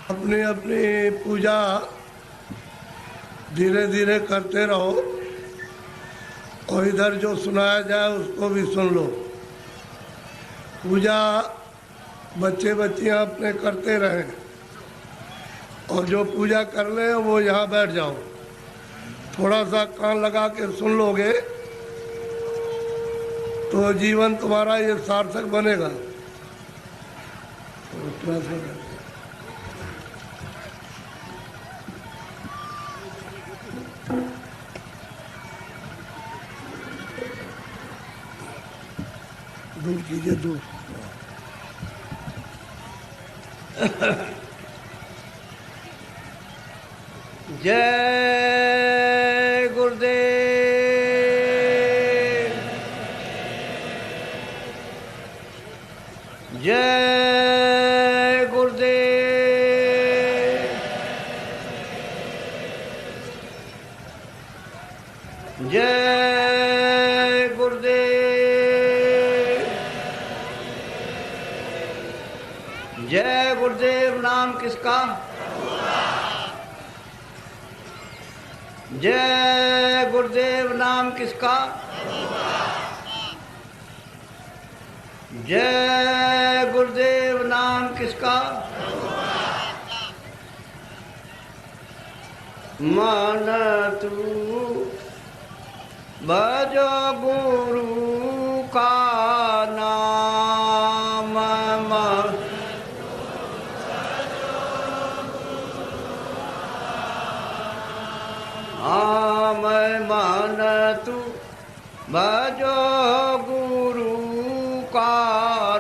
अपनी अपनी पूजा धीरे धीरे करते रहो और इधर जो सुनाया जाए उसको भी सुन लो। पूजा बच्चे बच्चियां अपने करते रहें और जो पूजा कर ले वो यहाँ बैठ जाओ। थोड़ा सा कान लगा के सुन लोगे तो जीवन तुम्हारा ये सार्थक बनेगा। दूर कीजिए, दूर। जय गुरुदेव, जय गुरुदेव, जय गुरुदेव, जय गुरुदेव। नाम किसका? जय गुरुदेव। नाम किसका? जय गुरुदेव। नाम किसका? मन तू भजो गुरु का नाम, मैं मन तू भजो गुरु का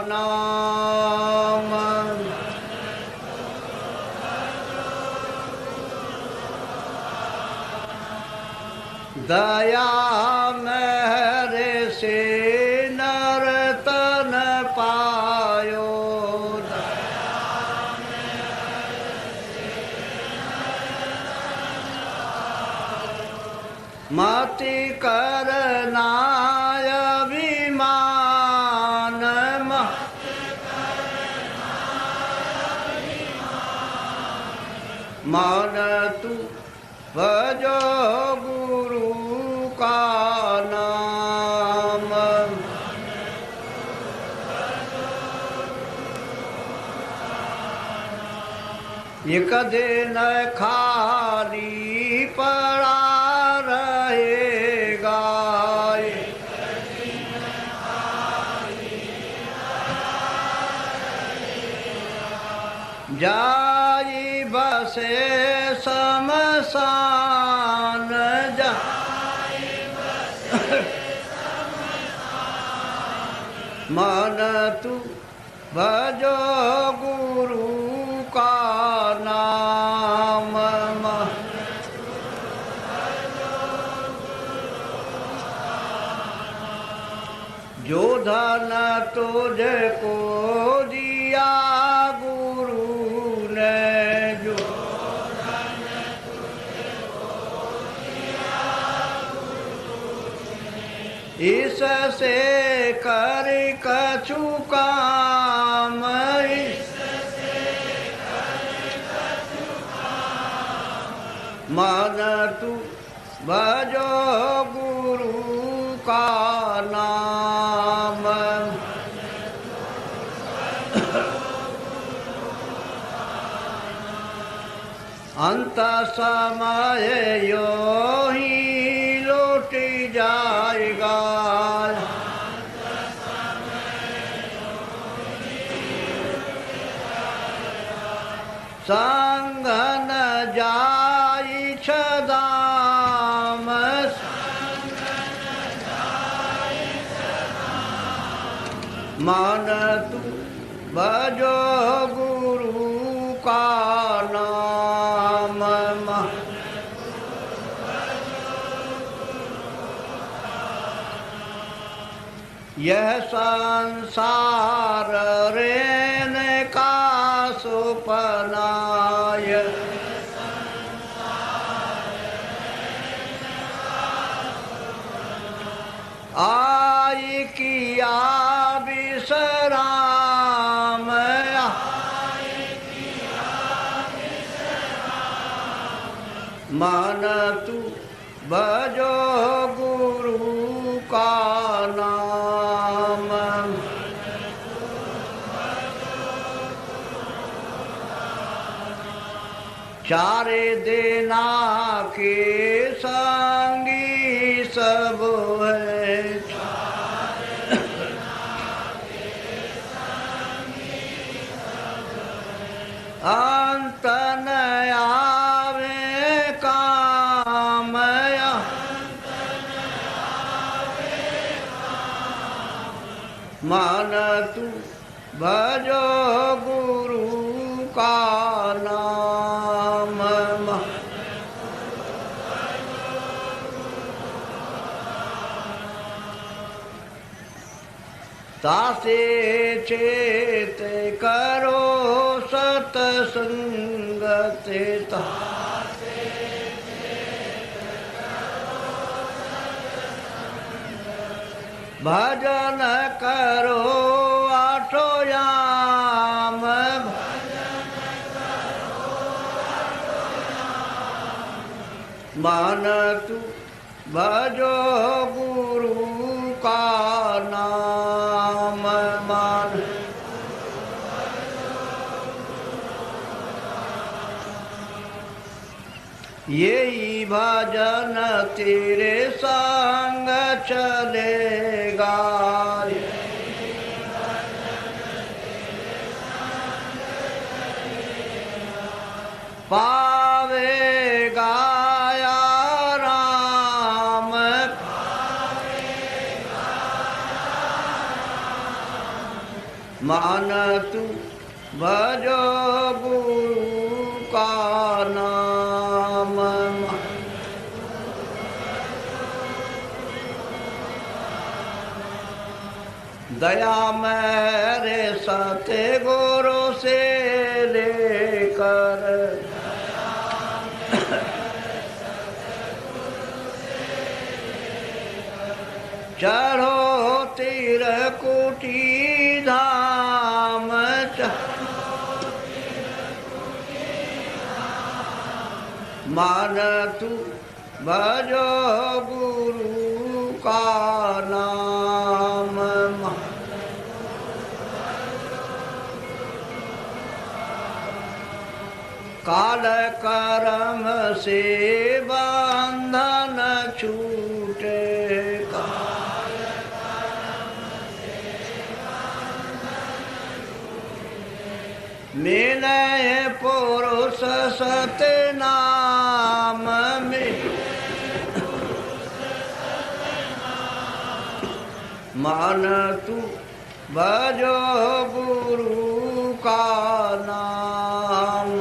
नाम, दया मेरे से नर्तन पायो, मति करना अभिमान, मन तू भजो गुरु का नाम, एक दिन खाली पड़ा रहेगा, जाई बसे शमशान, मन तू भजो गुरु का नाम, जो धन तुझको दिया गुरु ने, जो धन तुझको दिया गुरु ने, इससे कर कछु काम, इससे कर कछु काम, मन तू भजो गुरु का नाम, अंत समय यो ही लौट जाएगा, संग न जाई छदाम, मन तू भजो गुरु का नाम, यह संसार रहने का सुपनाय, आई किया विश्राम, मन तू भजो गुरु का नाम। चारे देना के संगी सब है, अंत न आवे काम, मन तू भजो गुरु का नाम। तासे चेत करो सतसंगत, भजन करो आठो याम, मन तू भजो गुरु का नाम। मान यही भजन तेरे संग चलेगा, पावेगा या राम, मान तू भजो गुरु का नाम। दया मेरे सत्य गुरु से लेकर, चढ़ो तिरकुटी धाम, मान तू भजो गुरु का नाम। काल कर्म से बंधन छूटे, मिले पुरुष सतनाम में, मान तू भजो गुरु का नाम।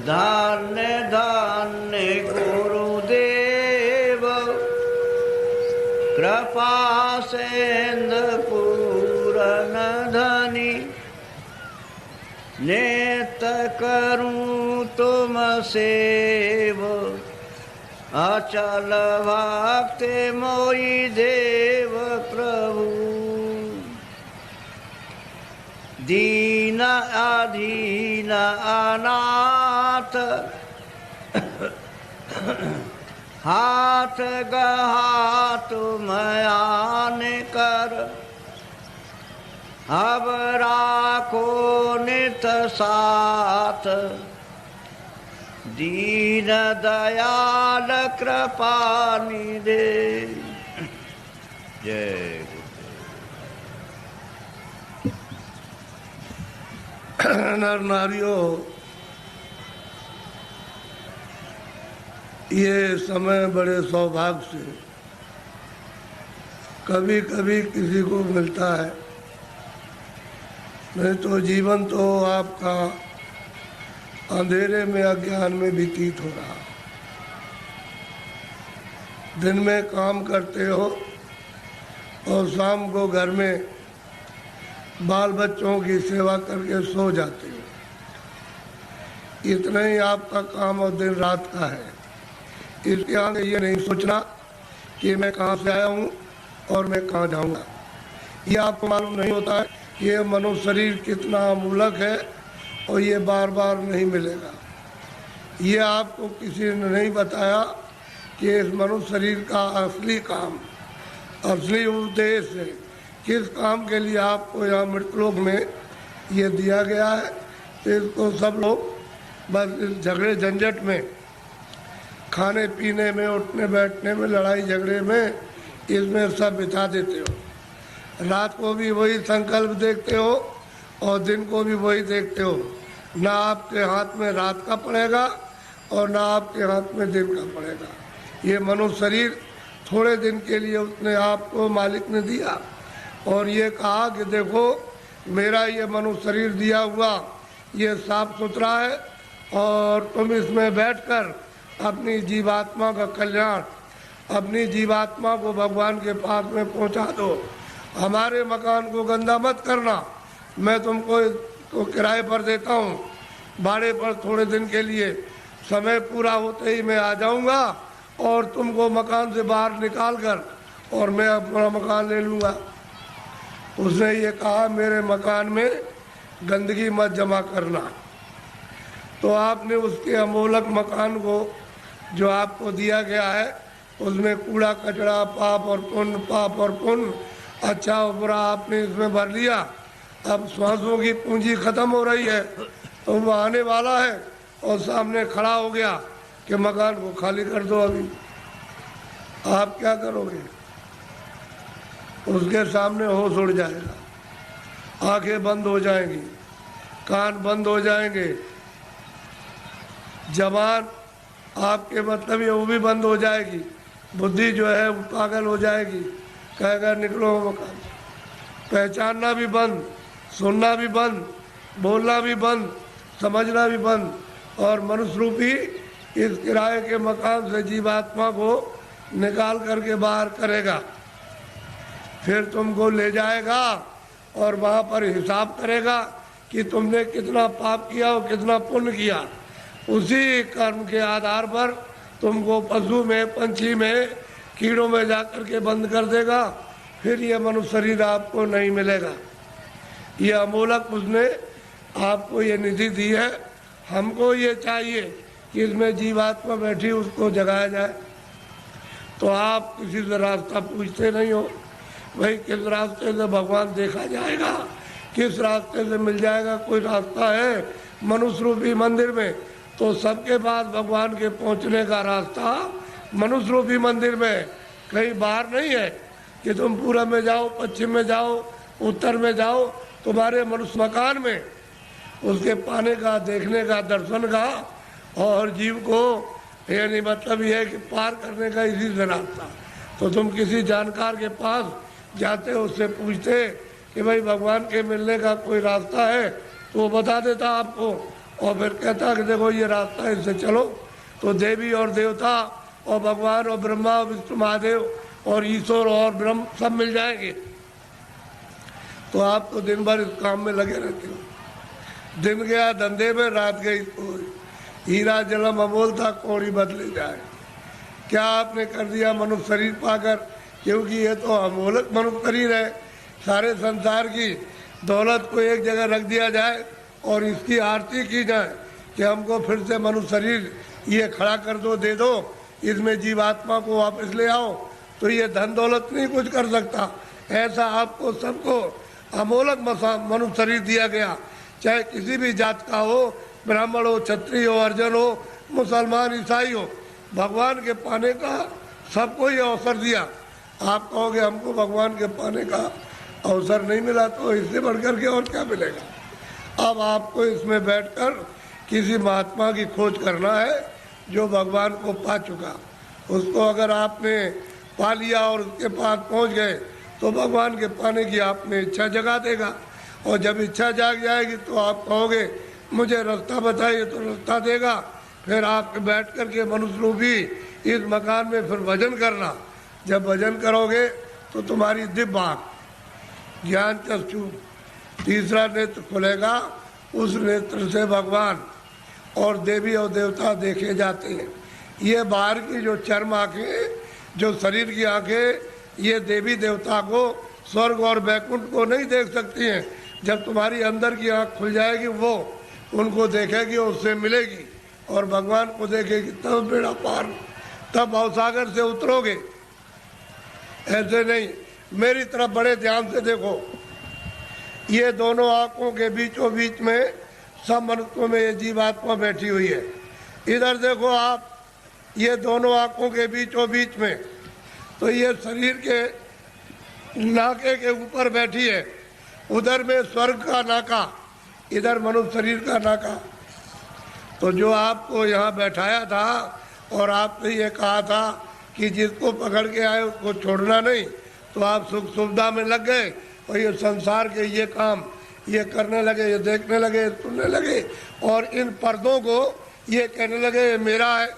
धन्य धन्य गुरुदेव, कृपा सेंद पूरन धनी, नेत करूं तुम सेव, अचल भक्ति मोई देव प्रभु। दीन अधीन अनाथ, हाथ गहा तुम आन कर, अब राखो नित साथ, दीन दयाल कृपा निधे। जय नर नारियों, ये समय बड़े सौभाग्य से कभी कभी किसी को मिलता है, नहीं तो जीवन तो आपका अंधेरे में अज्ञान में व्यतीत हो रहा। दिन में काम करते हो और शाम को घर में बाल बच्चों की सेवा करके सो जाते हो। इतना ही आपका काम और दिन रात का है। इसके आगे ये नहीं सोचना कि मैं कहाँ से आया हूँ और मैं कहाँ जाऊँगा। ये आपको मालूम नहीं होता है कि ये मनुष्य शरीर कितना अमूलक है और ये बार बार नहीं मिलेगा। ये आपको किसी ने नहीं बताया कि इस मनुष्य शरीर का असली काम, असली उद्देश्य है, किस काम के लिए आपको यहाँ मृतलोक में ये दिया गया है। तो इसको सब लोग बस इस झगड़े झंझट में, खाने पीने में, उठने बैठने में, लड़ाई झगड़े में, इसमें सब बिता देते हो। रात को भी वही संकल्प देखते हो और दिन को भी वही देखते हो। ना आपके हाथ में रात का पड़ेगा और ना आपके हाथ में दिन का पड़ेगा। ये मनुष्य शरीर थोड़े दिन के लिए उसने आपको मालिक ने दिया और ये कहा कि देखो मेरा ये मनुष्य शरीर दिया हुआ ये साफ सुथरा है और तुम इसमें बैठकर अपनी जीवात्मा का कल्याण, अपनी जीवात्मा को भगवान के पास में पहुंचा दो। हमारे मकान को गंदा मत करना, मैं तुमको किराए पर देता हूँ, भाड़े पर थोड़े दिन के लिए, समय पूरा होते ही मैं आ जाऊँगा और तुमको मकान से बाहर निकाल कर और मैं अपना मकान ले लूँगा। उसने ये कहा मेरे मकान में गंदगी मत जमा करना। तो आपने उसके अमोलक मकान को जो आपको दिया गया है उसमें कूड़ा कचरा, पाप और पुण्य, अच्छा और बुरा आपने इसमें भर लिया। अब श्वासों की पूंजी खत्म हो रही है तो वो आने वाला है और सामने खड़ा हो गया कि मकान को खाली कर दो। अभी आप क्या करोगे? उसके सामने होश उड़ जाएगा, आंखें बंद हो जाएंगी, कान बंद हो जाएंगे, जबान आपके मतलब ये वो भी बंद हो जाएगी, बुद्धि जो है वो पागल हो जाएगी, कहेगा निकलो मकान से। पहचानना भी बंद, सुनना भी बंद, बोलना भी बंद, समझना भी बंद और मनुष्य रूपी इस किराए के मकान से जीवात्मा को निकाल करके बाहर करेगा। फिर तुमको ले जाएगा और वहाँ पर हिसाब करेगा कि तुमने कितना पाप किया और कितना पुण्य किया। उसी कर्म के आधार पर तुमको पशु में, पंछी में, कीड़ों में जाकर के बंद कर देगा। फिर ये मनुष्य शरीर आपको नहीं मिलेगा। ये अमोलक उसने आपको ये निधि दी है। हमको ये चाहिए कि इसमें जीवात्मा बैठी उसको जगाया जाए। तो आप किसी से रास्ता पूछते नहीं हो, भाई किस रास्ते से भगवान देखा जाएगा, किस रास्ते से मिल जाएगा। कोई रास्ता है मनुष्य रूपी मंदिर में? तो सबके पास भगवान के पहुंचने का रास्ता मनुष्य रूपी मंदिर में, कहीं बाहर नहीं है कि तुम पूरब में जाओ, पश्चिम में जाओ, उत्तर में जाओ। तुम्हारे मनुष्य मकान में उसके पाने का, देखने का, दर्शन का और जीव को यानी मतलब ये है कि पार करने का इसी से रास्ता। तो तुम किसी जानकार के पास जाते हो, उससे पूछते कि भाई भगवान के मिलने का कोई रास्ता है, तो वो बता देता आपको और फिर कहता कि देखो ये रास्ता है, इससे चलो। तो देवी और देवता और भगवान और ब्रह्मा और विष्णु महादेव और ईश्वर और ब्रह्म सब मिल जाएंगे। तो आप तो दिन भर इस काम में लगे रहते हो। दिन गया धंधे में, रात गई सोई। हीरा जलम अमोल था, कौड़ी बदले जाए। क्या आपने कर दिया मनुष्य शरीर पाकर? क्योंकि ये तो अमोलक मनुष्य शरीर है। सारे संसार की दौलत को एक जगह रख दिया जाए और इसकी आरती की जाए कि हमको फिर से मनुष्य शरीर ये खड़ा कर दो, दे दो, इसमें जीवात्मा को वापस ले आओ, तो ये धन दौलत नहीं कुछ कर सकता। ऐसा आपको सबको अमोलक मनुष्य शरीर दिया गया, चाहे किसी भी जात का हो, ब्राह्मण हो, क्षत्रिय हो, अर्जन हो, मुसलमान, ईसाई हो। भगवान के पाने का सबको ये अवसर दिया। आप कहोगे हमको भगवान के पाने का अवसर नहीं मिला, तो इससे बढ़कर के और क्या मिलेगा। अब आपको इसमें बैठकर किसी महात्मा की खोज करना है जो भगवान को पा चुका। उसको अगर आपने पा लिया और उसके पास पहुंच गए तो भगवान के पाने की आप में इच्छा जगा देगा। और जब इच्छा जाग जाएगी तो आप कहोगे मुझे रास्ता बताइए, तो रास्ता देगा। फिर आप बैठ कर के मनुष्य रूपी इस मकान में फिर भजन करना। जब भजन करोगे तो तुम्हारी दिव्य आँख, ज्ञान चक्षु, तीसरा नेत्र खुलेगा। उस नेत्र से भगवान और देवी और देवता देखे जाते हैं। ये बाहर की जो चर्म आँखें, जो शरीर की आँखें, ये देवी देवता को, स्वर्ग और वैकुंठ को नहीं देख सकती हैं, जब तुम्हारी अंदर की आँख खुल जाएगी वो उनको देखेगी, उससे मिलेगी और भगवान को देखेगी, तब बेड़ा पार, तब भवसागर से उतरोगे। ऐसे नहीं, मेरी तरफ बड़े ध्यान से देखो। ये दोनों आँखों के बीचों बीच में सब मनुष्यों में ये जीवात्मा बैठी हुई है। इधर देखो आप, ये दोनों आँखों के बीचों बीच में, तो ये शरीर के नाके के ऊपर बैठी है। उधर में स्वर्ग का नाका, इधर मनुष्य शरीर का नाका। तो जो आपको यहाँ बैठाया था और आपने ये कहा था कि जिसको पकड़ के आए उसको छोड़ना नहीं, तो आप सुख सुविधा में लग गए और ये संसार के ये काम ये करने लगे, ये देखने लगे, सुनने लगे और इन पर्दों को ये कहने लगे ये मेरा है,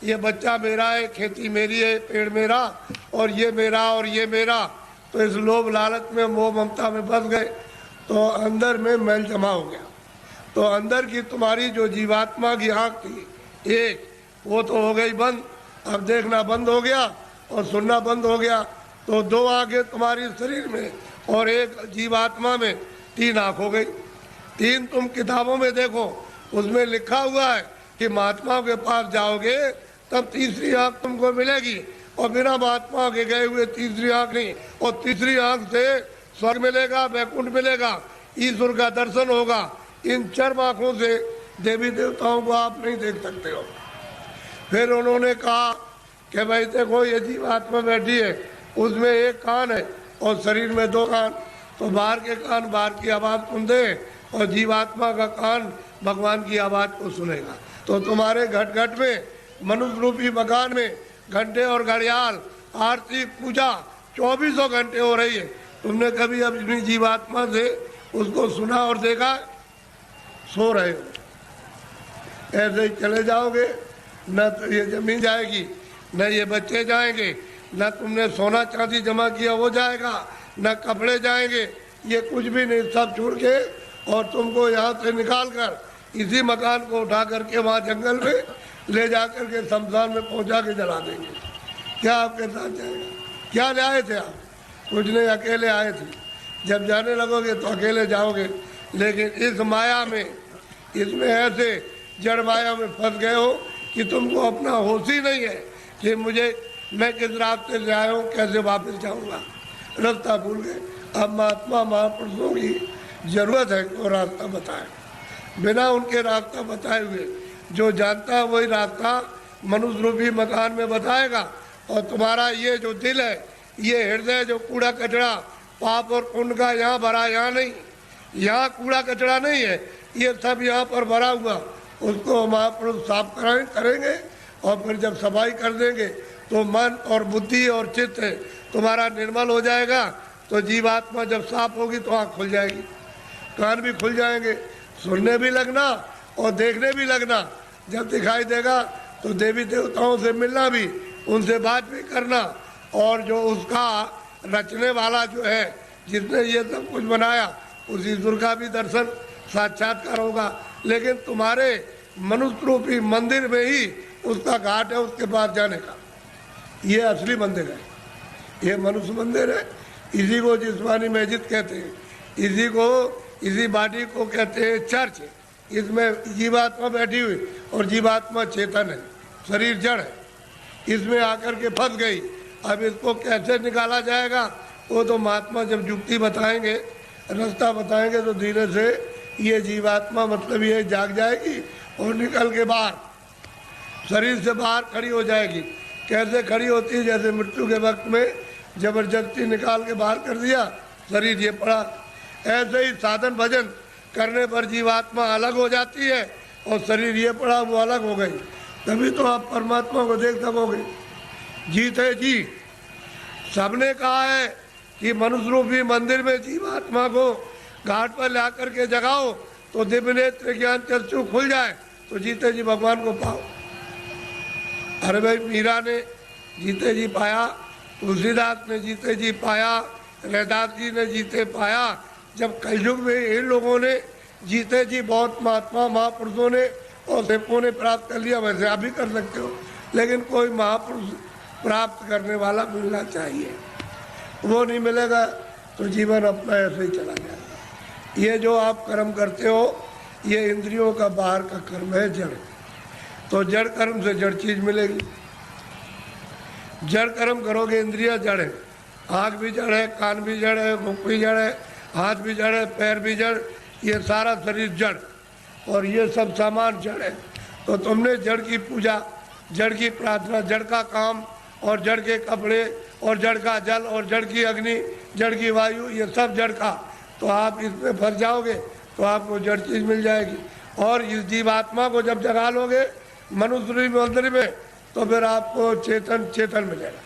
ये बच्चा मेरा है, खेती मेरी है, पेड़ मेरा और ये मेरा और ये मेरा। तो इस लोभ लालच में मोह ममता में फंस गए, तो अंदर में मैल जमा हो गया। तो अंदर की तुम्हारी जो जीवात्मा की आँख थी एक, वो तो हो गई बंद, अब देखना बंद हो गया और सुनना बंद हो गया। तो दो आँखें तुम्हारी शरीर में और एक जीवात्मा में, तीन आँख हो गई। तीन तुम किताबों में देखो, उसमें लिखा हुआ है कि महात्माओं के पास जाओगे तब तीसरी आँख तुमको मिलेगी, और बिना महात्मा के गए हुए तीसरी आँख नहीं। और तीसरी आँख से स्वर्ग मिलेगा, वैकुंठ मिलेगा, ईश्वर का दर्शन होगा। इन चर्म आँखों से देवी देवताओं को आप नहीं देख सकते हो। फिर उन्होंने कहा कि भाई देखो ये जीवात्मा बैठी है, उसमें एक कान है और शरीर में दो कान, तो बाहर के कान बाहर की आवाज़ सुनते और जीवात्मा का कान भगवान की आवाज़ को सुनेगा। तो तुम्हारे घट घट में, मनुष्य रूपी मकान में घंटे और घड़ियाल, आरती, पूजा 24 घंटे हो रही है। तुमने कभी अपनी जीवात्मा से उसको सुना और देखा? सो रहे हो, ऐसे ही चले जाओगे। न तो ये जमीन जाएगी, न ये बच्चे जाएंगे, न तुमने सोना चांदी जमा किया वो जाएगा, न कपड़े जाएंगे, ये कुछ भी नहीं, सब छोड़ के और तुमको यहाँ से निकाल कर इसी मकान को उठा करके वहाँ जंगल में ले जा कर के शमशान में पहुँचा के जला देंगे। क्या आपके साथ जाएगा? क्या ले आए थे आप? कुछ नहीं, अकेले आए थे। जब जाने लगोगे तो अकेले जाओगे, लेकिन इस माया में, इसमें ऐसे जड़ माया में फंस गए हो कि तुमको अपना होश ही नहीं है कि मैं किस रास्ते से आया हूँ, कैसे वापस जाऊँगा, रास्ता भूल गए। अब महात्मा महापुरुषों की जरूरत है कि वो रास्ता बताए। बिना उनके रास्ता बताए हुए जो जानता है वही रास्ता मनुष्य रूपी मकान में बताएगा। और तुम्हारा ये जो दिल है, ये हृदय जो कूड़ा कचरा पाप और पुण्य का यहाँ भरा, यहाँ नहीं, यहाँ कूड़ा कचरा नहीं है, ये सब यहाँ पर भरा हुआ, उसको महापुरुष साफ करेंगे और फिर जब सफाई कर देंगे तो मन और बुद्धि और चित्त तुम्हारा निर्मल हो जाएगा। तो जीवात्मा जब साफ होगी तो आँख खुल जाएगी, कान भी खुल जाएंगे, सुनने भी लगना और देखने भी लगना। जब दिखाई देगा तो देवी देवताओं से मिलना भी, उनसे बात भी करना, और जो उसका रचने वाला जो है, जिसने ये सब कुछ बनाया, उस ईश्वर का भी दर्शन साक्षात्कार होगा। लेकिन तुम्हारे मनुष्य रूपी मंदिर में ही उसका घाट है, उसके पास जाने का। ये असली मंदिर है, ये मनुष्य मंदिर है। इसी को जिस्मानी मस्जिद कहते हैं, इसी बॉडी को कहते हैं चर्च। इसमें जीवात्मा बैठी हुई और जीवात्मा चेतन है, शरीर जड़ है, इसमें आकर के फंस गई। अब इसको कैसे निकाला जाएगा वो तो महात्मा जब युक्ति बताएंगे, रास्ता बताएंगे, तो धीरे से ये जीवात्मा मतलब ये जाग जाएगी और निकल के बाहर शरीर से बाहर खड़ी हो जाएगी। कैसे खड़ी होती है? जैसे मृत्यु के वक्त में जबरदस्ती निकाल के बाहर कर दिया, शरीर ये पड़ा। ऐसे ही साधन भजन करने पर जीवात्मा अलग हो जाती है और शरीर ये पड़ा वो अलग हो गई। तभी तो आप परमात्मा को देख सकोगे। जीत है जी, सबने कहा है कि मनुष्य रूपी मंदिर में जीवात्मा को घाट पर ला करके जगाओ तो दिव्य नेत्र ज्ञान चक्षु खुल जाए, तो जीते जी भगवान को पाओ। अरे भाई, मीरा ने जीते जी पाया, तुलसीदास ने जीते जी पाया, रैदास जी ने जीते पाया। जब कलयुग में इन लोगों ने जीते जी बहुत महात्मा महापुरुषों ने और सेवकों ने प्राप्त कर लिया, वैसे आप भी कर सकते हो। लेकिन कोई महापुरुष प्राप्त करने वाला मिलना चाहिए, वो नहीं मिलेगा तो जीवन अपना ऐसे ही चला जाएगा। ये जो आप कर्म करते हो ये इंद्रियों का बाहर का कर्म है, जड़। तो जड़ कर्म से जड़ चीज मिलेगी। जड़ कर्म करोगे, इंद्रिया जड़ है, आँख भी जड़ है, कान भी जड़ है, मुख भी जड़ है, हाथ भी जड़ है, पैर भी जड़, ये सारा शरीर जड़ और ये सब सामान जड़ है। तो तुमने जड़ की पूजा, जड़ की प्रार्थना, जड़ का काम और जड़ के कपड़े और जड़ का जल और जड़ की अग्नि, जड़ की वायु, ये सब जड़ का, तो आप इसमें फंस जाओगे तो आपको जड़ चीज मिल जाएगी। और इस जीवात्मा को जब जगा लोगे मनुष्य मंदिर में तो फिर आपको चेतन मिलेगा।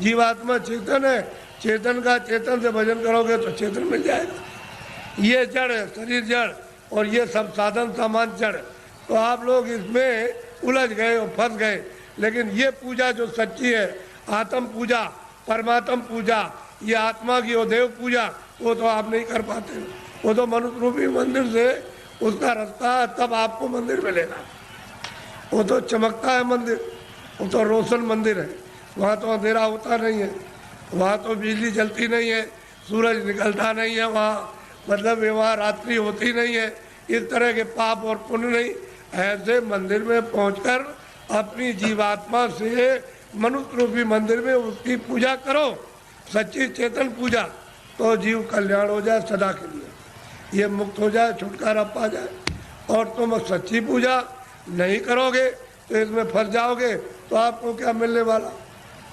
जीवात्मा चेतन है, चेतन का चेतन से भजन करोगे तो चेतन मिल जाएगा। ये जड़ है, शरीर जड़ और ये सब साधन सामान जड़। तो आप लोग इसमें उलझ गए और फंस गए। लेकिन ये पूजा जो सच्ची है, आत्म पूजा, परमात्म पूजा, ये आत्मा की और देव पूजा, वो तो आप नहीं कर पाते। वो तो मनुष्य रूपी मंदिर से उसका रास्ता है, तब आपको मंदिर मिलेगा। वो तो चमकता है मंदिर, वो तो रोशन मंदिर है। वहाँ तो अंधेरा होता नहीं है, वहाँ तो बिजली जलती नहीं है, सूरज निकलता नहीं है, वहाँ मतलब वहाँ रात्रि होती नहीं है, इस तरह के पाप और पुण्य नहीं। ऐसे मंदिर में पहुंचकर अपनी जीवात्मा से मनुष्य रूपी मंदिर में उसकी पूजा करो, सच्ची चेतन पूजा, तो जीव कल्याण हो जाए सदा के लिए, ये मुक्त हो जाए, छुटकारा पा जाए। और तुम सच्ची पूजा नहीं करोगे तो इसमें फंस जाओगे, तो आपको क्या मिलने वाला?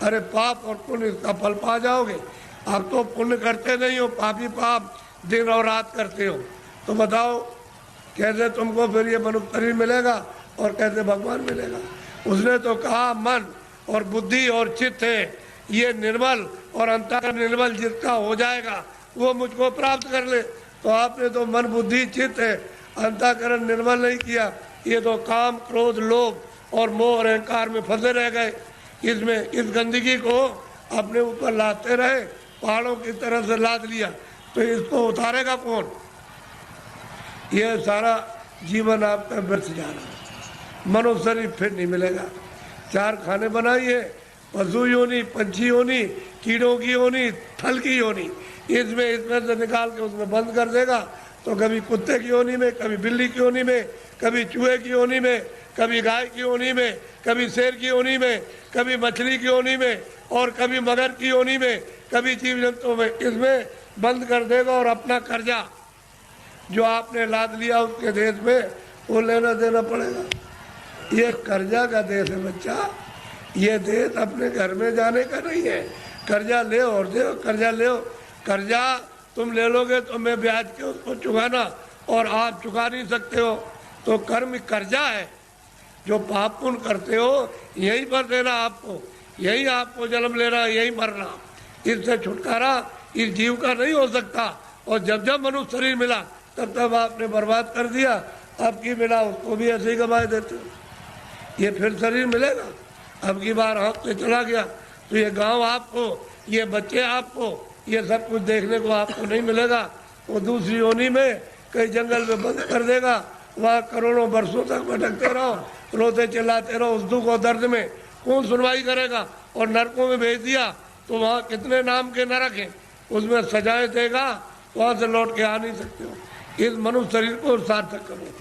अरे पाप और पुण्य इसका फल पा जाओगे। आप तो पुण्य करते नहीं हो, पापी पाप दिन और रात करते हो, तो बताओ कैसे तुमको फिर ये मनुष्य शरीर मिलेगा और कैसे भगवान मिलेगा? उसने तो कहा मन और बुद्धि और चित्त है ये निर्मल, और अंतःकरण निर्मल जिसका हो जाएगा वो मुझको प्राप्त कर ले। तो आपने तो मन बुद्धि चित्त है, अंतःकरण निर्मल नहीं किया। ये तो काम क्रोध लोभ और मोह और अहंकार में फंसे रह गए। इसमें इस गंदगी को अपने ऊपर लाते रहे, पहाड़ों की तरह से लाद लिया, तो इसको उतारेगा कौन? ये सारा जीवन आपका व्यर्थ जा रहा है। मनुष्य शरीर फिर नहीं मिलेगा। चार खाने बनाइए, पशु योनि, पंछी योनि, कीड़ों की योनि, थल की योनि, इसमें से निकाल के उसमें बंद कर देगा। तो कभी कुत्ते की योनि में, कभी बिल्ली की योनि में, कभी चूहे की योनि में, कभी गाय की योनि में, कभी शेर की योनि में, कभी मछली की योनि में, और कभी मगर की योनि में, कभी जीव जंतुओं में, इसमें बंद कर देगा। और अपना कर्जा जो आपने लाद लिया उसके देश में, वो लेना देना पड़ेगा। ये कर्जा का देश है बच्चा, ये देश अपने घर में जाने का नहीं है। कर्जा ले और दे, कर्जा ले, कर्जा तुम ले लोगे तो मैं ब्याज के उसको चुकाना, और आप चुका नहीं सकते हो। तो कर्म कर्जा है, जो पाप पुण्य करते हो यहीं पर देना आपको, यही आपको जन्म लेना, यही मरना। इससे छुटकारा इस जीव का नहीं हो सकता। और जब जब मनुष्य शरीर मिला तब तब आपने बर्बाद कर दिया। अब की मिला उसको भी ऐसे ही गंवाए देते हो। ये फिर शरीर मिलेगा, अब की बार हाथ से चला गया तो ये गांव आपको, ये बच्चे आपको, ये सब कुछ देखने को आपको नहीं मिलेगा। वो दूसरी योनि में कई जंगल में बंद कर देगा, वहाँ करोड़ों वर्षों तक भटकते रहो, रोते चिल्लाते रहो, उस दुख और दर्द में कौन सुनवाई करेगा? और नरकों में भेज दिया तो वहाँ कितने नाम के नरक हैं, उसमें सजाएं देगा, वहाँ से लौट के आ नहीं सकते हो। इस मनुष्य शरीर को सार्थक करो,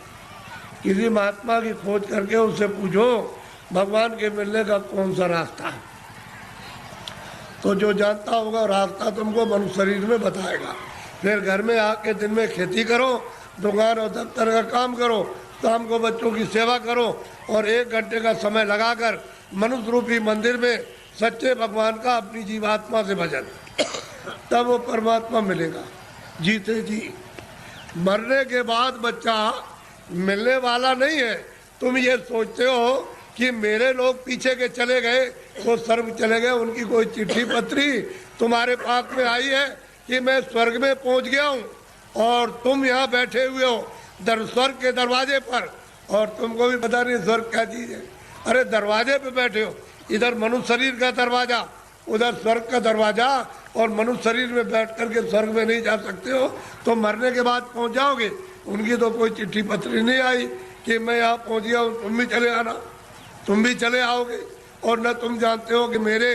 किसी महात्मा की खोज करके उससे पूछो भगवान के मिलने का कौन सा रास्ता है, तो जो जानता होगा रास्ता तुमको मनुष्य शरीर में बताएगा। फिर घर में आके दिन में खेती करो, दुकान और दफ्तर का काम करो, शाम को बच्चों की सेवा करो, और 1 घंटे का समय लगाकर मनुष्य रूपी मंदिर में सच्चे भगवान का अपनी जीवात्मा से भजन, तब वो परमात्मा मिलेगा जीते जी। मरने के बाद बच्चा मिलने वाला नहीं है। तुम ये सोचते हो कि मेरे लोग पीछे के चले गए, वो स्वर्ग चले गए, उनकी कोई चिट्ठी पत्री तुम्हारे पास में आई है कि मैं स्वर्ग में पहुंच गया हूं, और तुम यहाँ बैठे हुए हो स्वर्ग के दरवाजे पर, और तुमको भी पता नहीं स्वर्ग क्या चीज है। अरे दरवाजे पे बैठे हो, इधर मनुष्य शरीर का दरवाजा, उधर स्वर्ग का दरवाजा, और मनुष्य शरीर में बैठ करके स्वर्ग में नहीं जा सकते हो, तो मरने के बाद पहुंच जाओगे। उनकी तो कोई चिट्ठी पत्री नहीं आई कि मैं यहाँ पहुंच गया हूँ, तुम भी चले आना, तुम भी चले आओगे। और न तुम जानते हो कि मेरे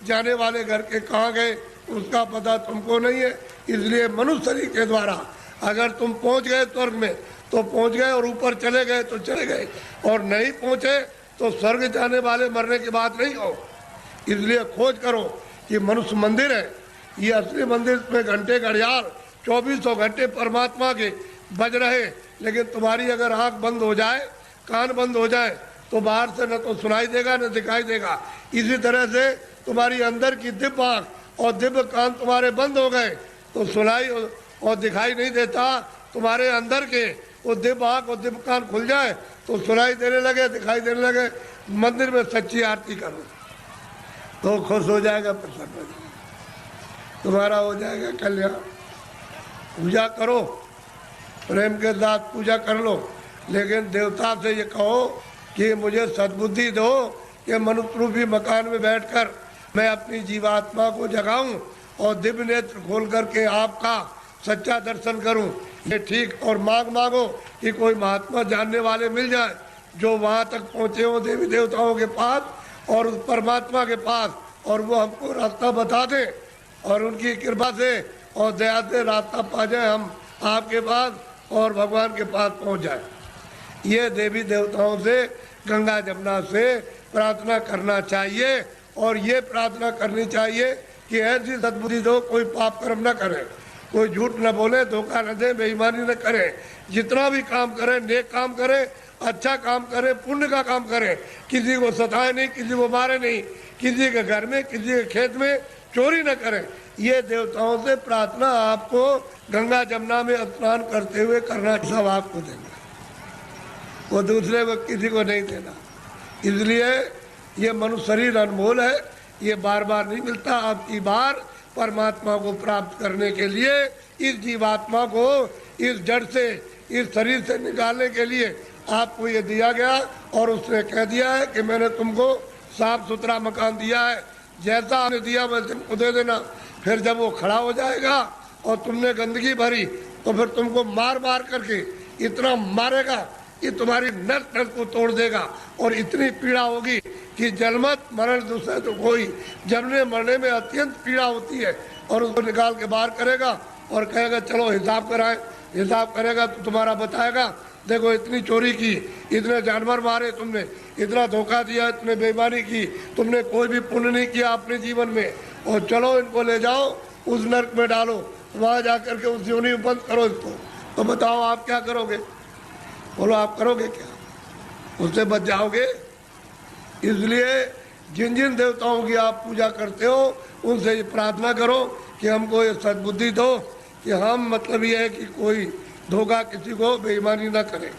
जाने वाले घर के कहाँ गए, उसका पता तुमको नहीं है। इसलिए मनुष्य शरीर के द्वारा अगर तुम पहुंच गए स्वर्ग में तो पहुंच गए, और ऊपर चले गए तो चले गए, और नहीं पहुंचे तो स्वर्ग जाने वाले मरने की बात नहीं हो। इसलिए खोज करो कि मनुष्य मंदिर है, ये असली मंदिर में घंटे घड़ियाल 2400 घंटे परमात्मा के बज रहे। लेकिन तुम्हारी अगर आंख बंद हो जाए, कान बंद हो जाए, तो बाहर से न तो सुनाई देगा न दिखाई देगा। इसी तरह से तुम्हारी अंदर की दिव्य आंख और दिव्य कान तुम्हारे बंद हो गए तो सुनाई और दिखाई नहीं देता। तुम्हारे अंदर के वो दिव्य आंख और दिव्य कान खुल जाए तो सुनाई देने लगे, दिखाई देने लगे। मंदिर में सच्ची आरती करो तो खुश हो जाएगा, प्रसन्न हो जाएगा, तुम्हारा हो जाएगा कल्याण। पूजा करो, प्रेम के साथ पूजा कर लो, लेकिन देवता से ये कहो कि मुझे सद्बुद्धि दो कि मनुष्य रूपी मकान में बैठकर मैं अपनी जीवात्मा को जगाऊं और दिव्य नेत्र खोल करके आपका सच्चा दर्शन करूं। ये ठीक। और मांगो कि कोई महात्मा जानने वाले मिल जाए जो वहां तक पहुंचे हो देवी देवताओं के पास और उस परमात्मा के पास, और वो हमको रास्ता बता दे, और उनकी कृपा से और दया से रास्ता पा जाए हम आपके पास और भगवान के पास पहुंच जाए। ये देवी देवताओं से, गंगा जमुना से प्रार्थना करना चाहिए, और ये प्रार्थना करनी चाहिए कि ऐसी सद्बुद्धि दो कोई पाप कर्म न करे, कोई झूठ न बोले, धोखा न दे, बेईमानी न करे, जितना भी काम करे नेक काम करे, अच्छा काम करे, पुण्य का काम करे, किसी को सताए नहीं, किसी को मारे नहीं, किसी के घर में, किसी के खेत में चोरी न करे। ये देवताओं से प्रार्थना आपको गंगा जमुना में स्नान करते हुए करना, सब आपको देना, वो दूसरे को किसी को नहीं देना। इसलिए ये मनुष्य शरीर अनमोल है, ये बार बार नहीं मिलता। आपकी बार परमात्मा को प्राप्त करने के लिए इस जीवात्मा को इस जड़ से, इस शरीर से निकालने के लिए आपको ये दिया गया, और उसने कह दिया है कि मैंने तुमको साफ सुथरा मकान दिया है, जैसा आपने दिया वैसे तुमको दे देना। फिर जब वो खड़ा हो जाएगा और तुमने गंदगी भरी तो फिर तुमको मार मार करके इतना मारेगा कि तुम्हारी नस नस को तोड़ देगा, और इतनी पीड़ा होगी कि जन्मत मरण दूसरे तो कोई, जमने मरने में अत्यंत पीड़ा होती है। और उसको निकाल के बाहर करेगा और कहेगा चलो हिसाब कराए। हिसाब करेगा तो तुम्हारा बताएगा, देखो इतनी चोरी की, इतने जानवर मारे तुमने, इतना धोखा दिया, इतने बेईमानी की, तुमने कोई भी पुण्य नहीं किया अपने जीवन में, और चलो इनको ले जाओ उस नरक में डालो, वहाँ जा करके उस योनि में बंद करो इसको। तो बताओ आप क्या करोगे? बोलो आप करोगे क्या? उससे बच जाओगे? इसलिए जिन जिन देवताओं की आप पूजा करते हो उनसे ये प्रार्थना करो कि हमको ये सद्बुद्धि दो कि हम, मतलब ये है कि कोई धोखा, किसी को बेईमानी न करे,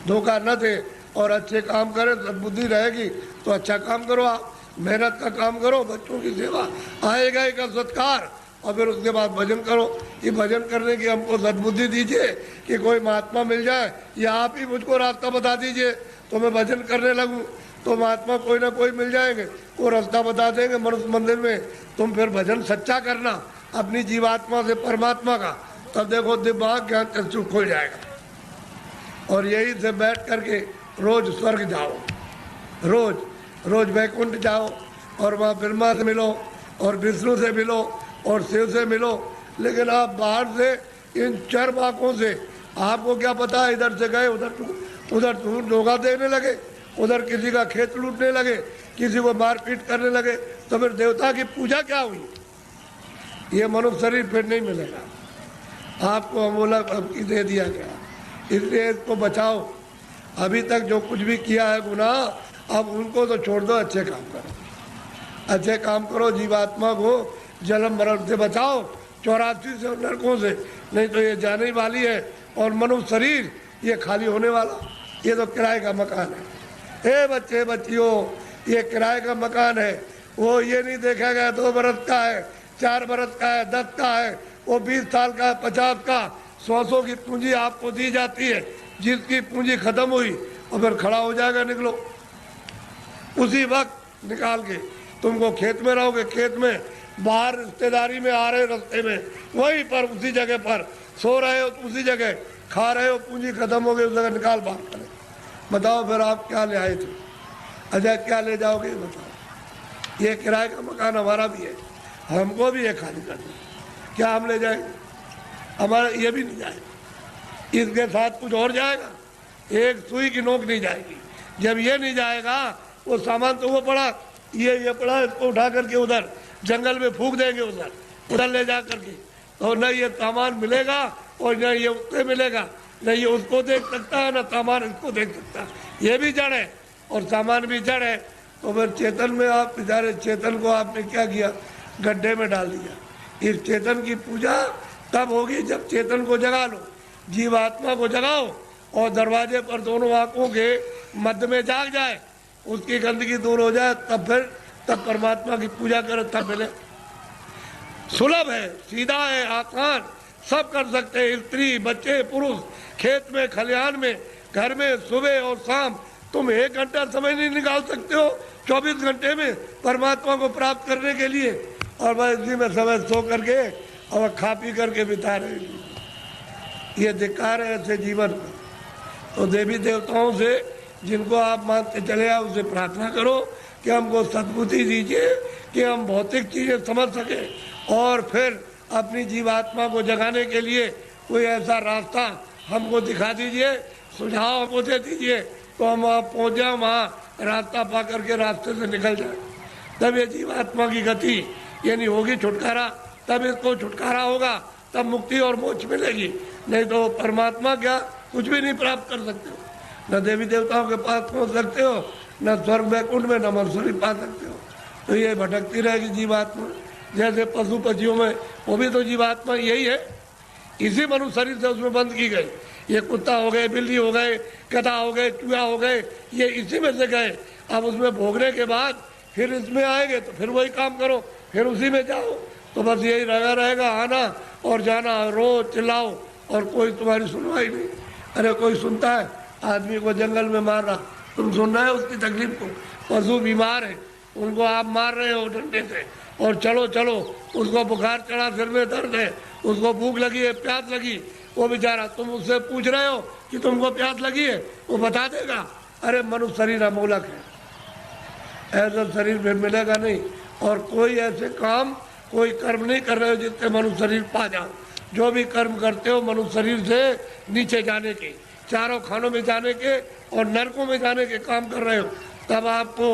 धोखा न दे, और अच्छे काम करे। सद्बुद्धि रहेगी तो अच्छा काम करो, आप मेहनत का काम करो, बच्चों की सेवा, आएगा एक सत्कार, और फिर उसके बाद भजन करो कि भजन करने की हमको सद्बुद्धि दीजिए कि कोई महात्मा मिल जाए, या आप ही मुझको रास्ता बता दीजिए तो मैं भजन करने लगूं। तो महात्मा कोई ना कोई मिल जाएंगे, वो रास्ता बता देंगे मनुष्य मंदिर में। तुम फिर भजन सच्चा करना अपनी जीवात्मा से परमात्मा का, तब देखो दिमाग ज्ञान चक्षु खुल जाएगा। और यही से बैठ करके रोज स्वर्ग जाओ, रोज रोज वैकुंठ जाओ, और वहाँ ब्रह्मा से मिलो और विष्णु से मिलो और शिव से मिलो। लेकिन आप बाहर से इन चर आँखों से आपको क्या पता है, इधर से गए उधर धोखा देने लगे, उधर किसी का खेत लूटने लगे, किसी को मारपीट करने लगे, तो फिर देवता की पूजा क्या हुई? ये मनुष्य शरीर फिर नहीं मिलेगा आपको, अमोलक अबकी दे दिया गया। इसलिए इसको बचाओ। अभी तक जो कुछ भी किया है गुनाह, अब उनको तो छोड़ दो, अच्छे काम करो, अच्छे काम करो, जीवात्मा को जन्म मरण से बचाओ, 84 से नरकों से, नहीं तो ये जाने वाली है। और मनुष्य शरीर ये खाली होने वाला, ये तो किराए का मकान है। हे बच्चे बच्चियों, ये किराए का मकान है, वो ये नहीं देखा गया 2 बरस का है, 4 बरस का है, 10 का है, वो 20 साल का है, 50 का, 100 की पूंजी आपको दी जाती है। जिसकी पूंजी खत्म हुई और फिर खड़ा हो जाएगा, निकलो उसी वक्त निकाल के। तुमको खेत में रहोगे, खेत में, बाहर रिश्तेदारी में आ रहे रास्ते में, वहीं पर उसी जगह पर सो रहे हो, उसी जगह खा रहे हो, पूंजी खत्म हो गई, उस जगह निकाल बाहर करें। बताओ फिर आप क्या ले आए थे? अच्छा क्या ले जाओगे बताओ? ये किराए का मकान हमारा भी है, हमको भी ये खाली करना, क्या हम ले जाएंगे? हमारा ये भी नहीं जाए, इसके साथ कुछ और जाएगा, एक सुई की नोक नहीं जाएगी। जब ये नहीं जाएगा वो सामान तो वो पड़ा, ये पड़ा, इसको उठा करके उधर जंगल में फूंक देंगे, उधर ले जा करके, तो न ये सामान मिलेगा और न ये उससे मिलेगा, न ये उसको देख सकता है न सामान इसको देख सकता है। ये भी जड़ है और सामान भी जड़ है। तो फिर चेतन में आप बेचारे चेतन को आपने क्या किया, गड्ढे में डाल दिया। इस चेतन की पूजा तब होगी जब चेतन को जगा लो, जीवात्मा को जगाओ और दरवाजे पर दोनों आंखों के मध्य में जाग जाए, उसकी गंदगी दूर हो जाए, तब परमात्मा की पूजा करे, तब मिले। सुलभ है, सीधा है, आसान, सब कर सकते हैं, स्त्री बच्चे पुरुष, खेत में खलिहान में, घर में, सुबह और शाम। तुम 1 घंटा समय नहीं निकाल सकते हो 24 घंटे में परमात्मा को प्राप्त करने के लिए, और बस इसी में समय सो करके और खा पी करके बिता रहे। ये धिक्कार है ऐसे जीवन को। तो देवी देवताओं से जिनको आप मानते चले आओ, उसे प्रार्थना करो कि हमको सद्बुद्धि दीजिए कि हम भौतिक चीज़ें समझ सकें और फिर अपनी जीवात्मा को जगाने के लिए कोई ऐसा रास्ता हमको दिखा दीजिए, सुझाव हमको दे दीजिए, तो हम वहाँ पहुँच जाए, वहाँ रास्ता पा करके रास्ते से निकल जाए। तब ये जीवात्मा की गति यानी होगी छुटकारा, तब इसको छुटकारा होगा, तब मुक्ति और मोक्ष मिलेगी। नहीं तो परमात्मा क्या कुछ भी नहीं प्राप्त कर सकते हो, न देवी देवताओं के पास पहुँच सकते हो, न स्वर्ग वैकुंठ में, न मंसूरी पा सकते हो। तो ये भटकती रहेगी जीवात्मा। जैसे पशु पक्षियों में वो भी तो जीवात्मा यही है, इसी मनुष्य शरीर से उसमें बंद की गई। ये कुत्ता हो गए, बिल्ली हो गए, गधा हो गए, चूहा हो गए, ये इसी में से गए। अब उसमें भोगने के बाद फिर इसमें आएंगे तो फिर वही काम करो, फिर उसी में जाओ। तो बस यही लगा रहेगा, आना और जाना, रो चिल्लाओ और कोई तुम्हारी सुनवाई नहीं। अरे कोई सुनता है? आदमी को जंगल में मार रहा, तुम सुन रहे हो उसकी तकलीफ को? पशु बीमार है, उनको आप मार रहे हो डंडे से, और चलो चलो, उसको बुखार चढ़ा, सिर में दर्द है, उसको भूख लगी है, प्यास लगी, वो बेचारा, तुम उससे पूछ रहे हो कि तुमको प्यास लगी है, वो बता देगा। अरे मनुष्य शरीर अमोलक है, ऐसा शरीर फिर मिलेगा नहीं। और कोई ऐसे काम, कोई कर्म नहीं कर रहे हो जिससे मनुष्य शरीर पा जाओ। जो भी कर्म करते हो मनुष्य शरीर से नीचे जाने के, चारों खानों में जाने के और नरकों में जाने के काम कर रहे हो, तब आपको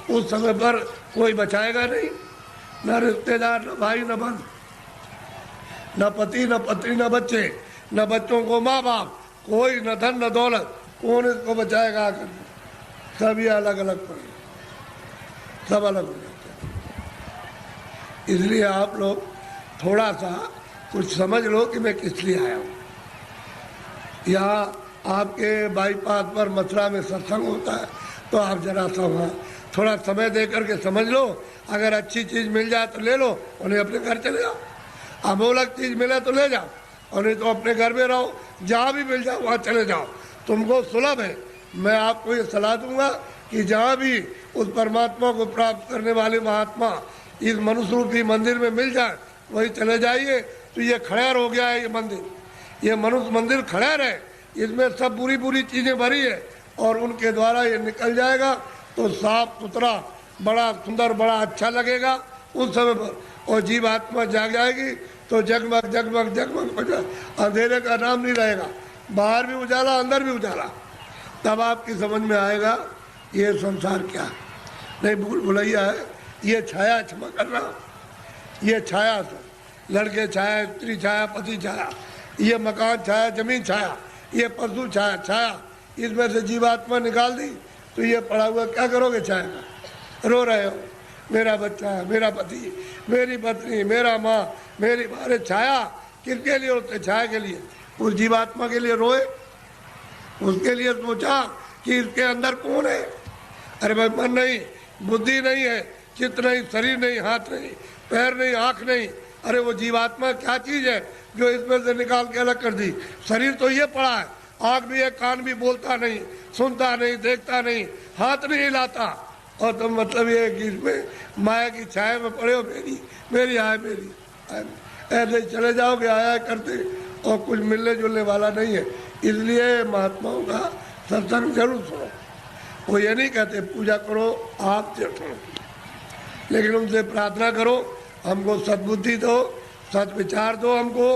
उस समय पर कोई बचाएगा नहीं। न रिश्तेदार, न भाई, न बंधु, न पति, न पत्नी, न बच्चे, न बच्चों को माँ बाप, कोई न धन न दौलत, कौन इसको बचाएगा आकर? सब ये अलग अलग पड़े, सब अलग हो जाते हैं। इसलिए आप लोग थोड़ा सा कुछ समझ लो कि मैं किस लिए आया हूँ। यहाँ आपके बाईपास पर मथुरा में सत्संग होता है, तो आप जरा सा वहाँ थोड़ा समय दे करके समझ लो। अगर अच्छी चीज़ मिल जाए तो ले लो, उन्हें अपने घर चले जाओ। अमोलक चीज़ मिले तो ले जाओ, और नहीं तो अपने घर में रहो। जहाँ भी मिल जाओ वहाँ चले जाओ, तुमको सुलभ है। मैं आपको ये सलाह दूंगा कि जहाँ भी उस परमात्मा को प्राप्त करने वाले महात्मा इस मनुष्य रूपी मंदिर में मिल जाए, वही चले जाइए। तो ये खड़ेर हो गया है, ये मंदिर, ये मनुष्य मंदिर खड़ेर है, इसमें सब बुरी बुरी चीज़ें भरी है, और उनके द्वारा ये निकल जाएगा तो साफ सुथरा, बड़ा सुंदर, बड़ा अच्छा लगेगा उस समय पर। और जीवात्मा जाग जाएगी तो जगमग जगमग जगमग हो जाए, अंधेरे का नाम नहीं रहेगा, बाहर भी उजाला, अंदर भी उजाला। तब आपकी समझ में आएगा ये संसार क्या है। नहीं भूल भुलैया है, ये छाया, क्षमा करना, ये छाया से लड़के छाया, स्त्री छाया, पति छाया, ये मकान छाया, जमीन छाया, ये पशु छाया, छाया, इसमें से जीवात्मा निकाल दी तो ये पड़ा हुआ क्या करोगे? छाया का रो रहे हो, मेरा बच्चा, मेरा पति, मेरी पत्नी, मेरा माँ, मेरी अरे छाया किसके लिए होते? छाया के लिए। उस जीवात्मा के लिए रोए, उसके लिए सोचा कि इसके अंदर कौन है। अरे भाई मन नहीं, बुद्धि नहीं है, चित्त नहीं, शरीर नहीं, हाथ नहीं, पैर नहीं, आँख नहीं, अरे वो जीवात्मा क्या चीज़ है जो इसमें से निकाल के अलग कर दी? शरीर तो ये पड़ा है, आँख भी है, कान भी, बोलता नहीं, सुनता नहीं, देखता नहीं, हाथ नहीं हिलाता, और तो मतलब ये है कि इसमें माया की छाया में पड़े हो, मेरी मेरी आय मेरी, ऐसे चले जाओगे आया करते, और कुछ मिलने जुलने वाला नहीं है। इसलिए महात्माओं का सत्संग जरूर सुनो। वो ये नहीं कहते पूजा करो आप सुनो, लेकिन उनसे प्रार्थना करो हमको सद्बुद्धि दो, सद विचार दो हमको,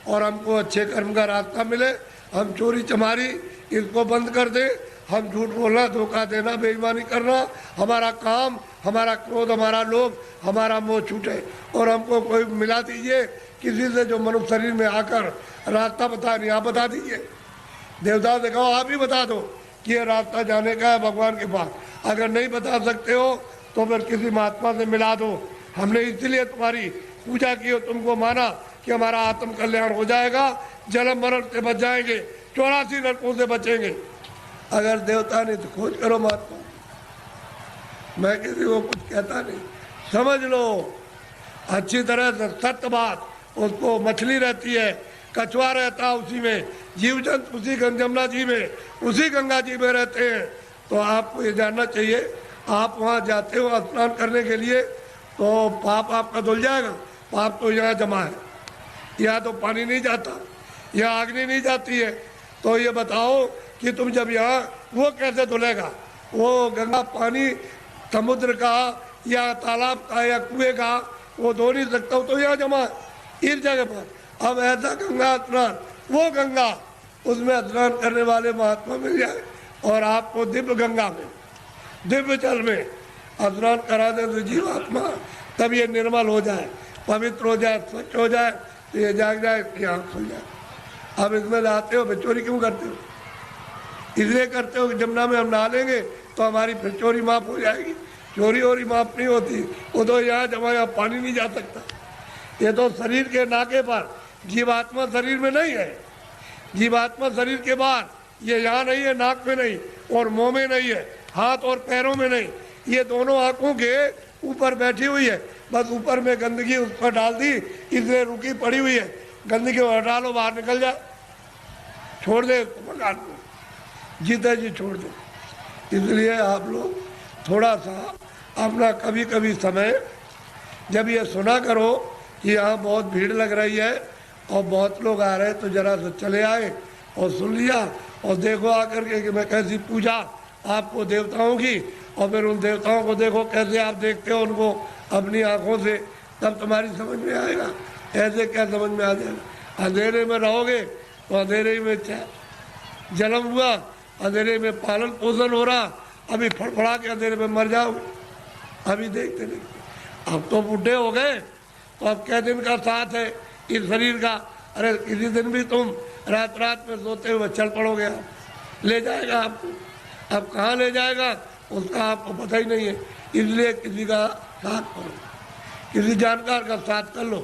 और हमको अच्छे कर्म का रास्ता मिले, हम चोरी चमारी इसको बंद कर दें, हम झूठ बोलना, धोखा देना, बेईमानी करना, हमारा काम, हमारा क्रोध, हमारा लोभ, हमारा मोह छूटे और हमको कोई मिला दीजिए किसी से जो मनुष्य शरीर में आकर रास्ता बता नहीं, आप बता दीजिए। देवता से कहो आप ही बता दो कि ये रास्ता जाने का है भगवान के पास। अगर नहीं बता सकते हो तो फिर किसी महात्मा से मिला दो। हमने इसलिए तुम्हारी पूजा की और तुमको माना कि हमारा आत्म कल्याण हो जाएगा, जन्म मरण से बच जाएंगे, 84 नरकों से बचेंगे। अगर देवता नहीं तो खोज करो महात्मा। मैं किसी को कुछ कहता नहीं, समझ लो अच्छी तरह से सत्य बात। उसको मछली रहती है, कछुआ रहता है उसी में, जीव जंतु उसी जमुना जी में, उसी गंगा जी में रहते हैं। तो आपको ये जानना चाहिए, आप वहाँ जाते हो स्नान करने के लिए तो पाप आपका धुल जाएगा। पाप तो यहाँ जमा है, यहाँ तो पानी नहीं जाता, यहाँ अग्नि नहीं जाती है। तो ये बताओ कि तुम जब यहाँ, वो कैसे धुलेगा? वो गंगा पानी समुद्र का या तालाब का या कुएं का वो धो नहीं सकता, तो यहाँ जमा है इस जगह पर। अब ऐसा गंगा स्नान, वो गंगा, उसमें स्नान करने वाले महात्मा मिल जाए और आपको दिव्य गंगा में, दिव्य जल में स्नान करा दे तो जीवात्मा तब ये निर्मल हो जाए, पवित्र हो जाए, स्वच्छ हो जाए, तो ये जाग जाए कि आँख खुल जाए। अब इसमें नहाते हो, फिर चोरी क्यों करते हो? इसलिए करते हो कि जमुना में हम नहा लेंगे तो हमारी फिर चोरी माफ हो जाएगी। चोरी वोरी माफ नहीं होती, वो तो यहाँ जमा, यहाँ पानी नहीं जा सकता। ये तो शरीर के नाके पर, जीवात्मा शरीर में नहीं है। जीवात्मा शरीर के बाहर, ये यहाँ नहीं है, नाक में नहीं और मुंह में नहीं है, हाथ और पैरों में नहीं, ये दोनों आंखों के ऊपर बैठी हुई है। बस ऊपर में गंदगी उस पर डाल दी, इसलिए रुकी पड़ी हुई है। गंदगी हटा लो, बाहर निकल जाए, छोड़ दे मकान को, जीते जी छोड़ दे। इसलिए आप लोग थोड़ा सा अपना कभी कभी समय, जब ये सुना करो कि यहाँ बहुत भीड़ लग रही है और बहुत लोग आ रहे हैं, तो जरा से चले आए और सुन लिया और देखो आकर के कि मैं कैसी पूजा आपको देवताओं की, और फिर उन देवताओं को देखो कैसे आप देखते हो उनको अपनी आंखों से, तब तुम्हारी समझ में आएगा। ऐसे क्या समझ में आ जाएगा? अंधेरे में रहोगे तो अंधेरे में जन्म हुआ, अंधेरे में पालन पोषण हो रहा, अभी फड़फड़ा के अंधेरे में मर जाओगे। अभी देखते देखते अब तो बूढ़े हो गए, तो अब क्या दिन का साथ है इस शरीर का? अरे किसी दिन भी तुम रात रात में सोते हुए चल पड़ोगे, आप ले जाएगा आपको। अब कहाँ ले जाएगा उसका आपको पता ही नहीं है। इसलिए किसी का साथ करो, किसी जानकार का साथ कर लो।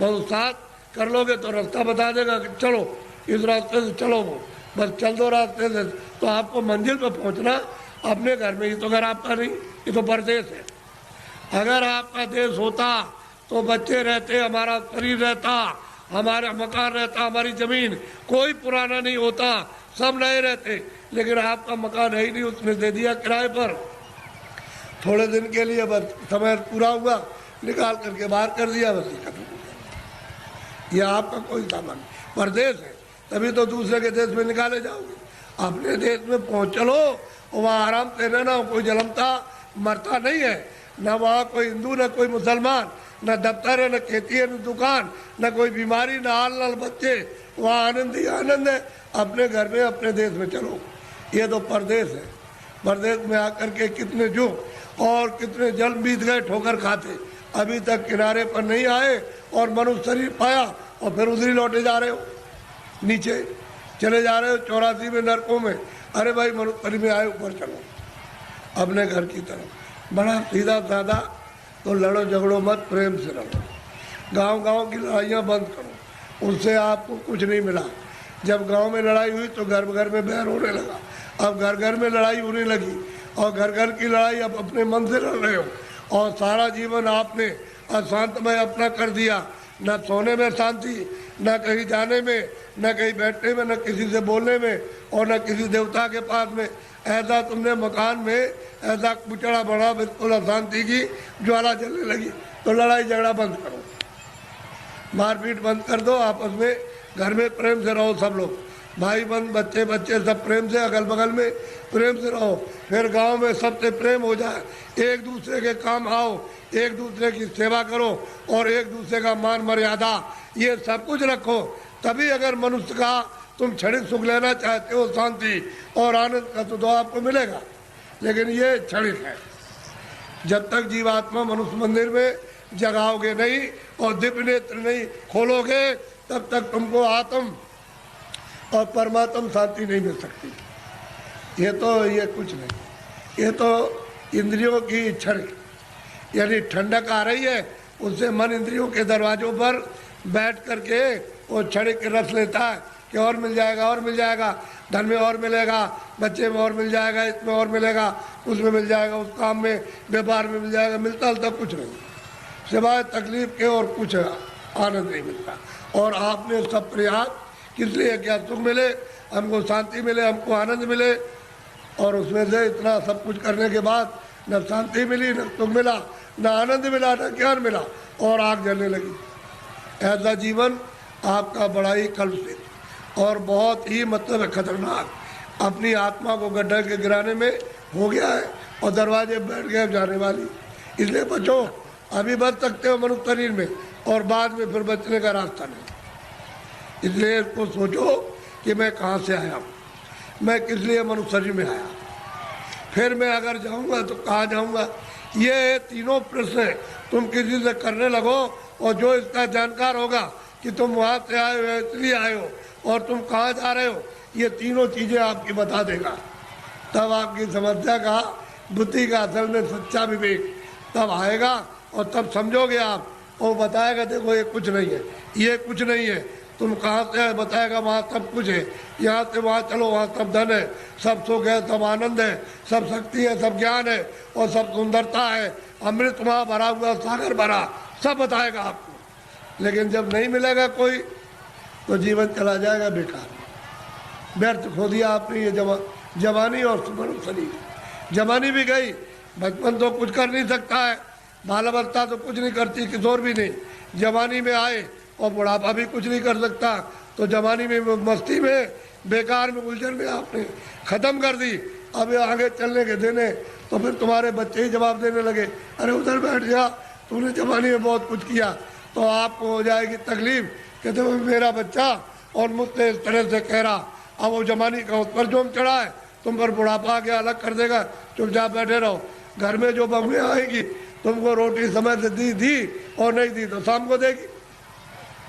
बस साथ कर लोगे तो रास्ता बता देगा कि चलो इस रास्ते से चलो, वो बस चल दो रास्ते से, तो आपको मंजिल पर पहुंचना अपने घर में ही। तो घर आपका नहीं, ये तो परदेश है। अगर आपका देश होता तो बच्चे रहते, हमारा शरीर रहता, हमारा मकान रहता, हमारी जमीन, कोई पुराना नहीं होता, सब नए रहते। लेकिन आपका मकान है ही नहीं, उसने दे दिया किराए पर, थोड़े दिन के लिए, बस समय पूरा हुआ निकाल करके बाहर कर दिया, बस खत्म हो गया। यह आपका कोई सामान परदेश है, तभी तो दूसरे के देश में निकाले जाओगे। अपने देश में पहुँच चलो, वहाँ आराम से रहना, कोई जलमता मरता नहीं है, न वहाँ कोई हिंदू न कोई मुसलमान, न दफ्तर है न खेती है न दुकान, न कोई बीमारी, न हाल न बच्चे, वहाँ आनंद ही आनंद है। अपने घर में अपने देश में चलो। ये तो परदेश है। परदेश में आकर के कितने जुग और कितने जल बीत गए ठोकर खाते, अभी तक किनारे पर नहीं आए और मनुष्य शरीर पाया और फिर उधर ही लौटे जा रहे हो, नीचे चले जा रहे हो 84 में नरकों में। अरे भाई मनुष्य शरीर में आए, ऊपर चलो अपने घर की तरफ। बड़ा सीधा साधा, तो लड़ो झगड़ो मत, प्रेम से रहो। गांव गांव की लड़ाइयाँ बंद करो, उससे आपको कुछ नहीं मिला। जब गांव में लड़ाई हुई तो घर घर में बैर होने लगा, अब घर घर में लड़ाई होने लगी और घर घर की लड़ाई अब अपने मन से लड़ रहे हो। और सारा जीवन आपने अशांतमय अपना कर दिया, न सोने में शांति, न कहीं जाने में, न कहीं बैठने में, न किसी से बोलने में और न किसी देवता के पास में। ऐसा तुमने मकान में ऐसा कुचड़ा बड़ा, बिल्कुल अशांति की ज्वाला जलने लगी। तो लड़ाई झगड़ा बंद करो, मारपीट बंद कर दो, आपस में घर में प्रेम से रहो। सब लोग भाई बहन बच्चे बच्चे सब प्रेम से, अगल बगल में प्रेम से रहो। फिर गांव में सबसे प्रेम हो जाए, एक दूसरे के काम आओ, एक दूसरे की सेवा करो और एक दूसरे का मान मर्यादा ये सब कुछ रखो। तभी अगर मनुष्य का तुम क्षणिक सुख लेना चाहते हो, शांति और आनंद का, तो आपको मिलेगा, लेकिन ये क्षणिक है। जब तक जीवात्मा मनुष्य मंदिर में जगाओगे नहीं और दिव्य नेत्र नहीं खोलोगे, तब तक तुमको आत्म और परमात्म शांति नहीं मिल सकती। ये कुछ नहीं, ये तो इंद्रियों की क्षणिक, यानी ठंडक आ रही है, उससे मन इंद्रियों के दरवाजों पर बैठ करके वो क्षणिक रस लेता है कि और मिल जाएगा, और मिल जाएगा, धन में और मिलेगा, बच्चे में और मिल जाएगा, इसमें और मिलेगा, उसमें मिल जाएगा, उस काम में व्यापार में मिल जाएगा। मिलता तब कुछ नहीं, सिवाय तकलीफ के और कुछ आनंद नहीं मिलता। और आपने सब प्रयास किस लिए क्या? सुख मिले हमको, शांति मिले हमको, आनंद मिले, और उसमें से इतना सब कुछ करने के बाद न शांति मिली, न सुख मिला, न आनंद मिला, न ज्ञान मिला, और आग जलने लगी। ऐसा जीवन आपका बड़ा ही कलुषित और बहुत ही मतलब खतरनाक, अपनी आत्मा को गड्ढे के गिराने में हो गया है और दरवाजे बैठ गए जाने वाली। इसलिए बचो, अभी बच सकते हो मनुष्य शरीर में, और बाद में फिर बचने का रास्ता नहीं। इसलिए इसको सोचो कि मैं कहाँ से आया हूँ, मैं किस लिए मनुष्य शरीर में आया, फिर मैं अगर जाऊँगा तो कहाँ जाऊँगा। ये तीनों प्रश्न तुम किसी से करने लगो, और जो इसका जानकार होगा कि तुम वहाँ से आए हो, इसलिए आए हो, और तुम कहाँ जा रहे हो, ये तीनों चीज़ें आपकी बता देगा। तब आपकी समस्या का, बुद्धि का असल में सच्चा विवेक तब आएगा, और तब समझोगे आप। और बताएगा देखो ये कुछ नहीं है, ये कुछ नहीं है, तुम कहाँ से आए, बताएगा वहाँ सब कुछ है, यहाँ से वहाँ चलो, वहाँ सब धन है, सब सुख है, सब आनंद है, सब शक्ति है, सब ज्ञान है, और सब सुंदरता है, अमृत वहाँ भरा हुआ, सागर भरा, सब बताएगा आपको। लेकिन जब नहीं मिलेगा कोई, तो जीवन चला जाएगा बेकार, व्यर्थ खो दिया आपने ये जवानी और सुमन शरीर। जवानी भी गई, बचपन तो कुछ कर नहीं सकता है, बाल अवस्था तो कुछ नहीं करती, किशोर भी नहीं, जवानी में आए और बुढ़ापा भी कुछ नहीं कर सकता। तो जवानी में, मस्ती में, बेकार में, उलझन में आपने ख़त्म कर दी। अब आगे चलने के देने तो फिर तुम्हारे बच्चे ही जवाब देने लगे, अरे उधर बैठ जा, तूने जवानी में बहुत कुछ किया। तो आपको हो जाएगी तकलीफ, कहते वो मेरा बच्चा और मुझसे इस तरह से कह रहा। अब वो जवानी का उस पर जोम चढ़ा है, तुम पर बुढ़ापा के अलग कर देगा, चुपचाप बैठे रहो। घर में जो बहुएं आएगी, तुमको रोटी समय से दी और नहीं दी तो शाम को देगी,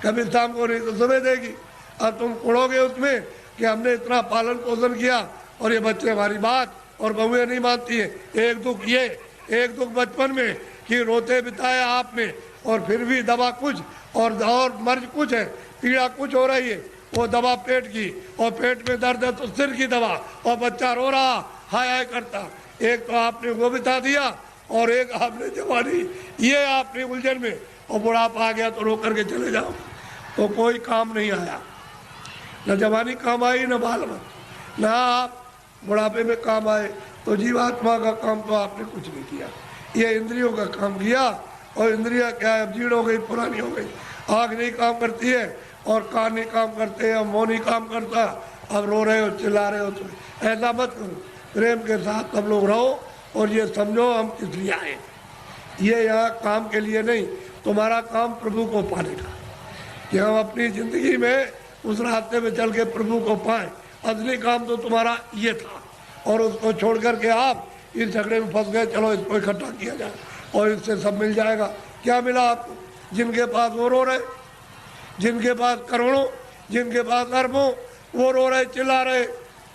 कभी शाम को नहीं तो सुबह देगी। अब तुम उड़ोगे उसमें कि हमने इतना पालन पोषण किया और ये बच्चे हमारी बात, और बहुएं नहीं मानती है। एक दुख ये, एक दुख बचपन में कि रोते बिताया आपने, और फिर भी दवा कुछ और मर्ज कुछ है, पीड़ा कुछ हो रही है, वो दवा पेट की, और पेट में दर्द है तो सिर की दवा, और बच्चा रो रहा, हाय हाय करता। एक तो आपने वो बिता दिया, और एक आपने जवानी, ये आपने उलझन में, और बुढ़ापा आ गया तो रो करके चले जाओ, तो कोई काम नहीं आया। न जवानी काम आई, न बाल बच्चे, न आप बुढ़ापे में काम आए। तो जीवात्मा का काम तो आपने कुछ नहीं किया, ये इंद्रियों का काम किया। और इंद्रियां क्या है, जीर्ण हो गई, पुरानी हो गई। आँख नहीं काम करती है, और कान नहीं काम करते हैं, मुँह नहीं काम करता। अब रो रहे हो, चिल्ला रहे हो, तो ऐसा मत करो, प्रेम के साथ सब लोग रहो, और ये समझो हम किस लिए आए। ये यहाँ काम के लिए नहीं, तुम्हारा काम प्रभु को पाने का, कि हम अपनी ज़िंदगी में उस रास्ते में चल के प्रभु को पाएं। असली काम तो तुम्हारा ये था, और उसको छोड़ करके आप इस झगड़े में फंस गए, चलो इसको इकट्ठा किया जाए और इससे सब मिल जाएगा। क्या मिला आपको? जिनके पास वो रो रहे, जिनके पास करोड़ों, जिनके पास अरबों, वो रो रहे, चिल्ला रहे,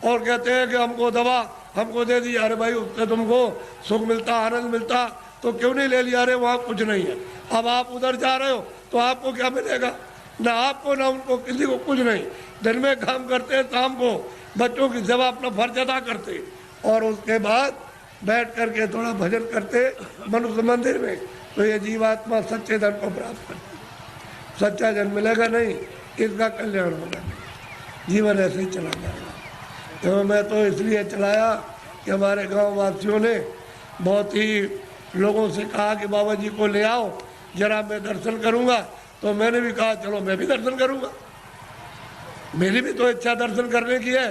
और कहते हैं कि हमको दवा हमको दे दी। अरे भाई, उससे तुमको सुख मिलता, आनंद मिलता, तो क्यों नहीं ले लिया? अरे वहाँ कुछ नहीं है। अब आप उधर जा रहे हो तो आपको क्या मिलेगा? ना आपको ना उनको, किसी को कुछ नहीं। दिन में काम करते हैं, शाम को बच्चों की सेवा अपना फर्ज अदा करते, और उसके बाद बैठ करके थोड़ा भजन करते मनुष्य मंदिर में, तो ये जीवात्मा सच्चे धन को प्राप्त करती। सच्चा जन मिलेगा नहीं, इसका कल्याण होगा नहीं, जीवन ऐसे ही चला जाएगा। तो मैं तो इसलिए चलाया कि हमारे गांव वासियों ने बहुत ही लोगों से कहा कि बाबा जी को ले आओ जरा, मैं दर्शन करूंगा। तो मैंने भी कहा चलो मैं भी दर्शन करूंगा, मेरी भी तो इच्छा दर्शन करने की है।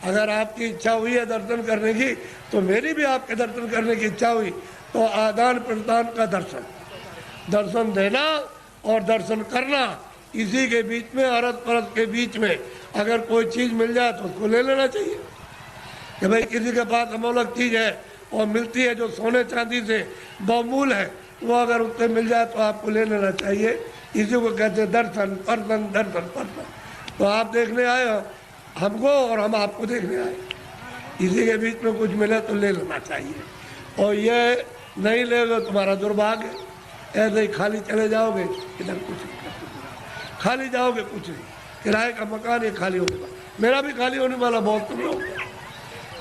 अगर आपकी इच्छा हुई है दर्शन करने की, तो मेरी भी आपके दर्शन करने की इच्छा हुई। तो आदान प्रदान का दर्शन, दर्शन देना और दर्शन करना, इसी के बीच में, अरस परस के बीच में अगर कोई चीज़ मिल जाए तो उसको ले लेना चाहिए कि भाई किसी के पास अमोलक चीज़ है और मिलती है जो सोने चांदी से बहुमूल है, वो अगर उससे मिल जाए तो आपको ले लेना चाहिए। इसी को कहते हैं दर्शन पर्सन, दर्शन पर्सन। तो आप देखने आए हो हमको और हम आपको देखने आए, इसी के बीच में कुछ मिले तो ले लेना चाहिए। और ये नहीं लेगे तुम्हारा दुर्भाग्य, ऐसे ही खाली चले जाओगे, इधर कुछ नहीं, खाली जाओगे कुछ नहीं। किराए का मकान ये खाली होने वाला, मेरा भी खाली होने वाला, बहुत तुम लोग,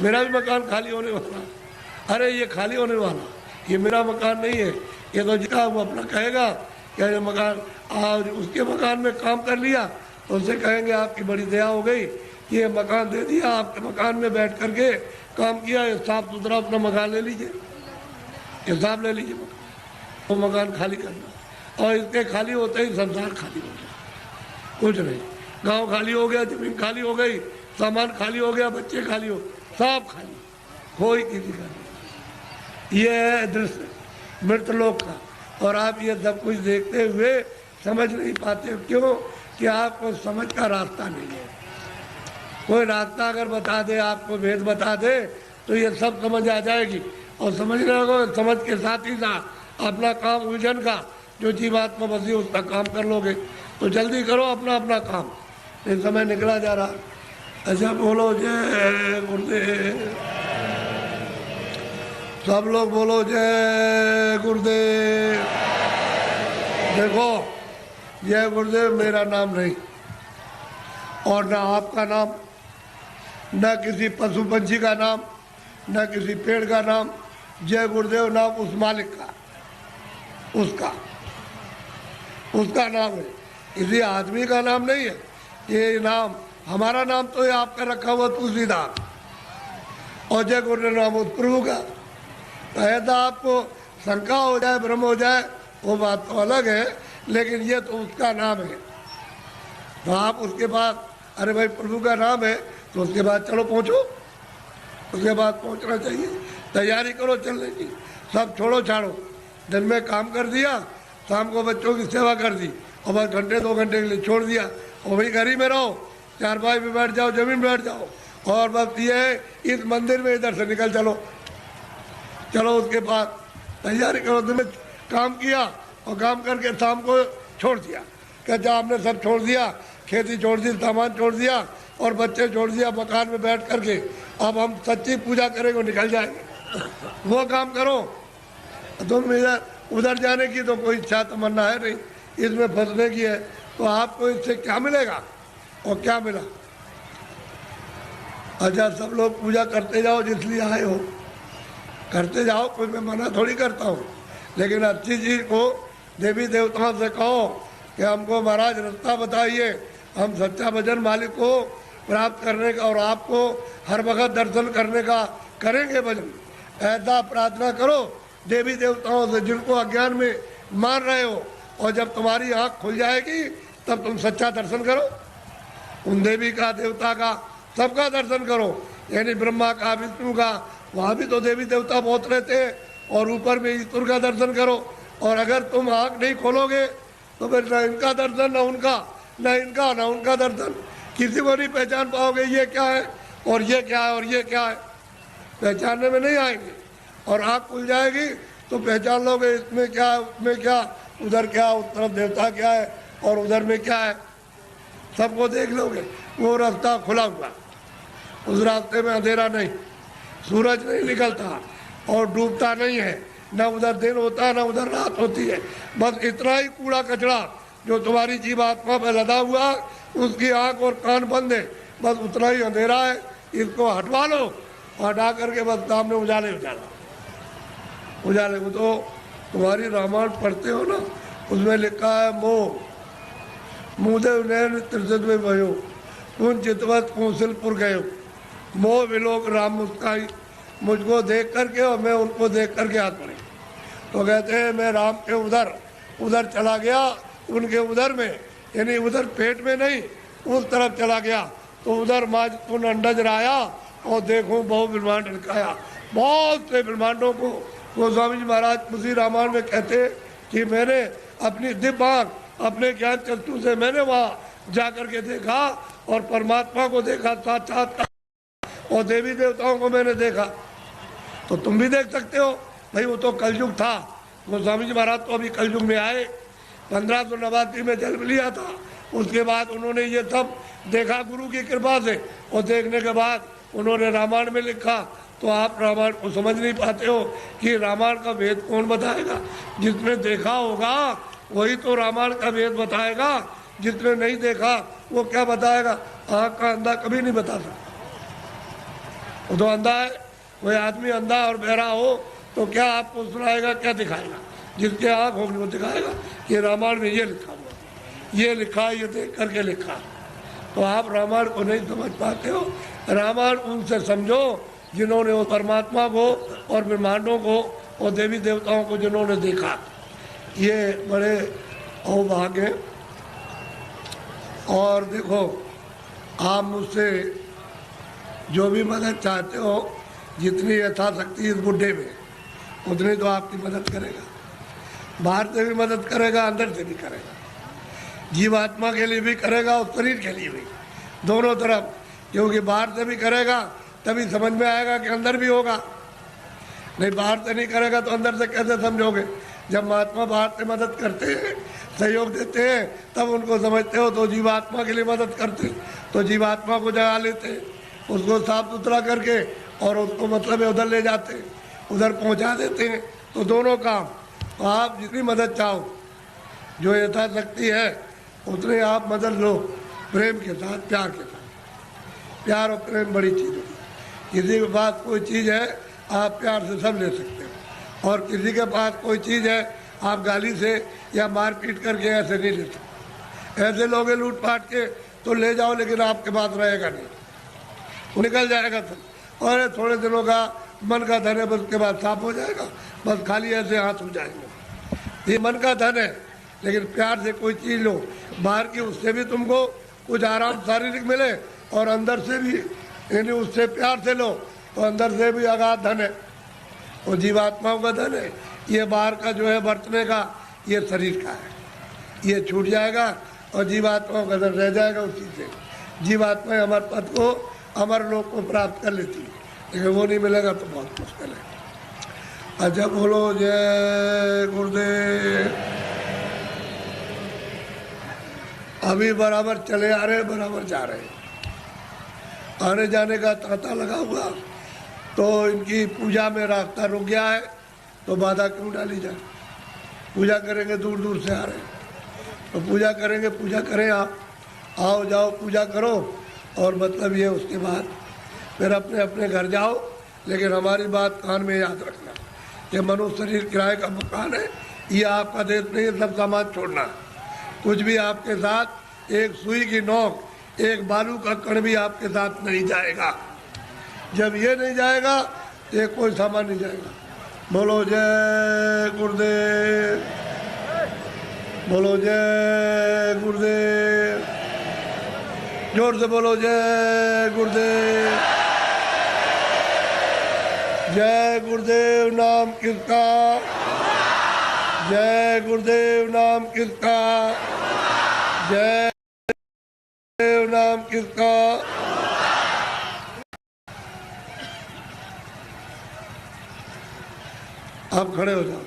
मेरा भी मकान खाली होने वाला। अरे ये खाली होने वाला, ये मेरा मकान नहीं है, ये तो जिसका वो अपना कहेगा क्या ये मकान, आज उसके मकान में काम कर लिया तो उससे कहेंगे आपकी बड़ी दया हो गई, ये मकान दे दिया, आपके मकान में बैठ करके काम किया, ये साफ सुथरा अपना मकान ले लीजिए, हिसाब ले लीजिए मकान, वो मकान खाली करना। और इसके खाली होते ही संसार खाली हो गया, कुछ नहीं, गांव खाली हो गया, जमीन खाली हो गई, सामान खाली हो गया, बच्चे खाली हो, सब खाली, कोई किसी का नहीं। ये है दृश्य मृतलोक का। और आप ये सब कुछ देखते हुए समझ नहीं पाते, क्यों कि आपको समझ का रास्ता नहीं है। कोई रास्ता अगर बता दे, आपको भेद बता दे, तो ये सब समझ आ जाएगी। और समझने लगो, समझ के साथ ही साथ अपना काम उलझन का जो जीवात्मा बसी उसका काम कर लोगे। तो जल्दी करो अपना अपना काम, ये समय निकला जा रहा। अच्छा बोलो जय गुरुदेव, सब लोग बोलो जय गुरुदेव। देखो जय गुरुदेव मेरा नाम नहीं, और ना आपका नाम, न किसी पशु पंछी का नाम, न किसी पेड़ का नाम। जय गुरुदेव नाम उस मालिक का, उसका नाम है, किसी आदमी का नाम नहीं है। ये नाम हमारा नाम तो ये आपका रखा हुआ तुलसीदास, और जय गुरुदेव नाम उस प्रभु का। तो ऐसा आपको शंका हो जाए, भ्रम हो जाए, वो बात तो अलग है, लेकिन ये तो उसका नाम है। तो आप उसके बाद, अरे भाई प्रभु का नाम है, तो उसके बाद चलो पहुँचो, उसके बाद पहुँचना चाहिए, तैयारी करो चलने की। सब छोड़ो छाड़ो, दिन में काम कर दिया, शाम को बच्चों की सेवा कर दी, और बस घंटे 2 घंटे के लिए छोड़ दिया, और वही घर ही में रहो, चारपाई पे बैठ जाओ, जमीन बैठ जाओ, और बस ये है इस मंदिर में इधर से निकल चलो। चलो उसके बाद तैयारी करो, दिन में काम किया और काम करके शाम को छोड़ दिया, क्या आपने सब छोड़ दिया, खेती छोड़ दी, सामान छोड़ दिया और बच्चे छोड़ दिया, मकान में बैठ करके अब हम सच्ची पूजा करेंगे, निकल जाएंगे। वो काम करो, तुम इधर उधर जाने की तो कोई इच्छा तमन्ना है नहीं, इसमें फंसने की है, तो आपको इससे क्या मिलेगा और क्या मिला। अच्छा सब लोग पूजा करते जाओ, जिसलिए आए हो करते जाओ, कोई मैं मना थोड़ी करता हूँ, लेकिन अच्छी चीज़ को देवी देवताओं से कहो कि हमको महाराज रास्ता बताइए, हम सच्चा भजन मालिक को प्राप्त करने का और आपको हर वक्त दर्शन करने का करेंगे भजन। ऐसा प्रार्थना करो देवी देवताओं से जिनको अज्ञान में मान रहे हो, और जब तुम्हारी आँख खुल जाएगी तब तुम सच्चा दर्शन करो, उन देवी का, देवता का, सबका दर्शन करो, यानी ब्रह्मा का, विष्णु का, वहाँ भी तो देवी देवता बहुत रहते हैं, और ऊपर में ईश्वर का दर्शन करो। और अगर तुम आँख नहीं खोलोगे तो फिर न इनका दर्शन, न उनका, न इनका, न उनका दर्शन, किसी को नहीं पहचान पाओगे ये क्या है और ये क्या है और ये क्या है, पहचानने में नहीं आएंगे। और आँख खुल जाएगी तो पहचान लोगे, इसमें क्या है, उसमें क्या, उधर क्या, उस तरफ देवता क्या है और उधर में क्या है, सबको देख लोगे। वो रास्ता खुला हुआ, उस रास्ते में अंधेरा नहीं, सूरज नहीं निकलता और डूबता नहीं है, न उधर दिन होता है न उधर रात होती है। बस इतना ही कूड़ा कचरा जो तुम्हारी जीवात्मा पर लदा हुआ, उसकी आंख और कान बंद है, बस उतना ही अंधेरा है, इसको हटवा लो, हटा करके बस सामने उजाले वो तो तुम्हारी रामायण पढ़ते हो ना, उसमें लिखा है मोह मुदेव नैन त्रिशत में भयो, उन चितवत कौशलपुर गयो, मोह विलोक राम मुस्काई, मुझको देख करके और मैं उनको देख करके हाथ पड़े। तो कहते हैं मैं राम के उधर चला गया, उनके उधर में, यानी उधर पेट में नहीं, उस तरफ चला गया, तो उधर माज पुन अंडज राया और देखो बहु ब्रह्मांड रखाया। बहुत से ब्रह्मांडों को गोस्वामी जी महाराज उसी रामायण में कहते कि मैंने अपनी दिव्य आँख, अपने ज्ञान चक्षु से मैंने वहाँ जाकर के देखा और परमात्मा को देखा साक्षात्कार, और देवी देवताओं को मैंने देखा। तो तुम भी देख सकते हो भाई, वो तो कलयुग था। गोस्वामी जी महाराज तो अभी कलयुग में आए, 1589 में जन्म लिया था। उसके बाद उन्होंने ये सब देखा गुरु की कृपा से, और देखने के बाद उन्होंने रामायण में लिखा। तो आप रामायण को समझ नहीं पाते हो कि रामायण का वेद कौन बताएगा? जिसने देखा होगा वही तो रामायण का वेद बताएगा, जिसने नहीं देखा वो क्या बताएगा? आँख का अंधा कभी नहीं बता सकता, वो तो अंधा है। कोई आदमी अंधा और बहरा हो तो क्या आपको सुनाएगा, क्या दिखाएगा? जिसके आँख होगी वो दिखाएगा कि रामायण में ये लिखा हुआ, ये लिखा, ये देख करके लिखा। तो आप रामायण को नहीं समझ पाते हो। रामायण उनसे समझो जिन्होंने वो परमात्मा को और ब्रह्मांडों को और देवी देवताओं को जिन्होंने देखा। ये बड़े अवभाग्य। और देखो, आप मुझसे जो भी मदद चाहते हो, जितनी यथाशक्ति इस बुढ़े में, उतनी तो आपकी मदद करेगा। बाहर से भी मदद करेगा, अंदर से भी करेगा, जीवात्मा के लिए भी करेगा और शरीर के लिए भी, दोनों तरफ। क्योंकि बाहर से भी करेगा तभी समझ में आएगा कि अंदर भी होगा, नहीं बाहर से नहीं करेगा तो अंदर से कैसे समझोगे? जब महात्मा बाहर से मदद करते हैं, सहयोग देते हैं, तब उनको समझते हो। तो जीवात्मा के लिए मदद करते, तो जीवात्मा को जगा लेते, उसको साफ सुथरा करके और उसको मतलब उधर ले जाते, उधर पहुंचा देते हैं। तो दोनों काम। तो आप जितनी मदद चाहो, जो यथाशक्ति है उतने आप मदद लो, प्रेम के साथ, प्यार के साथ। प्यार और प्रेम बड़ी चीज़ है। किसी के पास कोई चीज़ है आप प्यार से सब ले सकते हो, और किसी के पास कोई चीज़ है आप गाली से या मारपीट करके ऐसे नहीं ले सकते। ऐसे लोगे लूट पाट के तो ले जाओ, लेकिन आपके पास रहेगा नहीं, वो निकल जाएगा सब। और थोड़े दिनों का मन का धन है, बस उसके बाद साफ हो जाएगा, बस खाली ऐसे हाथ हो जाएंगे। ये मन का धन है। लेकिन प्यार से कोई चीज़ लो, बाहर की उससे भी तुमको कुछ आराम शारीरिक मिले, और अंदर से भी, यानी उससे प्यार से लो तो अंदर से भी अगाध धन है, और जीवात्माओं का धन है। ये बाहर का जो है बरतने का, ये शरीर का है, ये छूट जाएगा और जीवात्माओं का धन रह जाएगा। उसी से जीवात्माएं अमर पद को, अमर लोक को प्राप्त कर लेती है, लेकिन वो नहीं मिलेगा तो बहुत मुश्किल है। अच्छा बोलो जय गुरुदेव। अभी बराबर चले आ रहे, बराबर जा रहे हैं, आने जाने का तांता लगा हुआ। तो इनकी पूजा में रास्ता रुक गया है, तो बाधा क्यों डाली जाए? पूजा करेंगे, दूर दूर से आ रहे हैं तो पूजा करेंगे। पूजा करें, आप आओ जाओ पूजा करो, और मतलब ये उसके बाद फिर अपने अपने घर जाओ। लेकिन हमारी बात कान में याद रखना कि मनुष्य शरीर किराए का मकान है, ये आपका देश नहीं है, सब सामान छोड़ना। कुछ भी आपके साथ, एक सुई की नोक, एक बालू का कण भी आपके साथ नहीं जाएगा। जब ये नहीं जाएगा तो ये कोई सामान नहीं जाएगा। बोलो जय गुरुदेव, बोलो जय गुरुदेव, जोर से बोलो जय गुरुदेव। जय गुरुदेव नाम किसका, जय गुरुदेव नाम किसका, जय गुरुदेव नाम किसका। आप खड़े हो जाओ।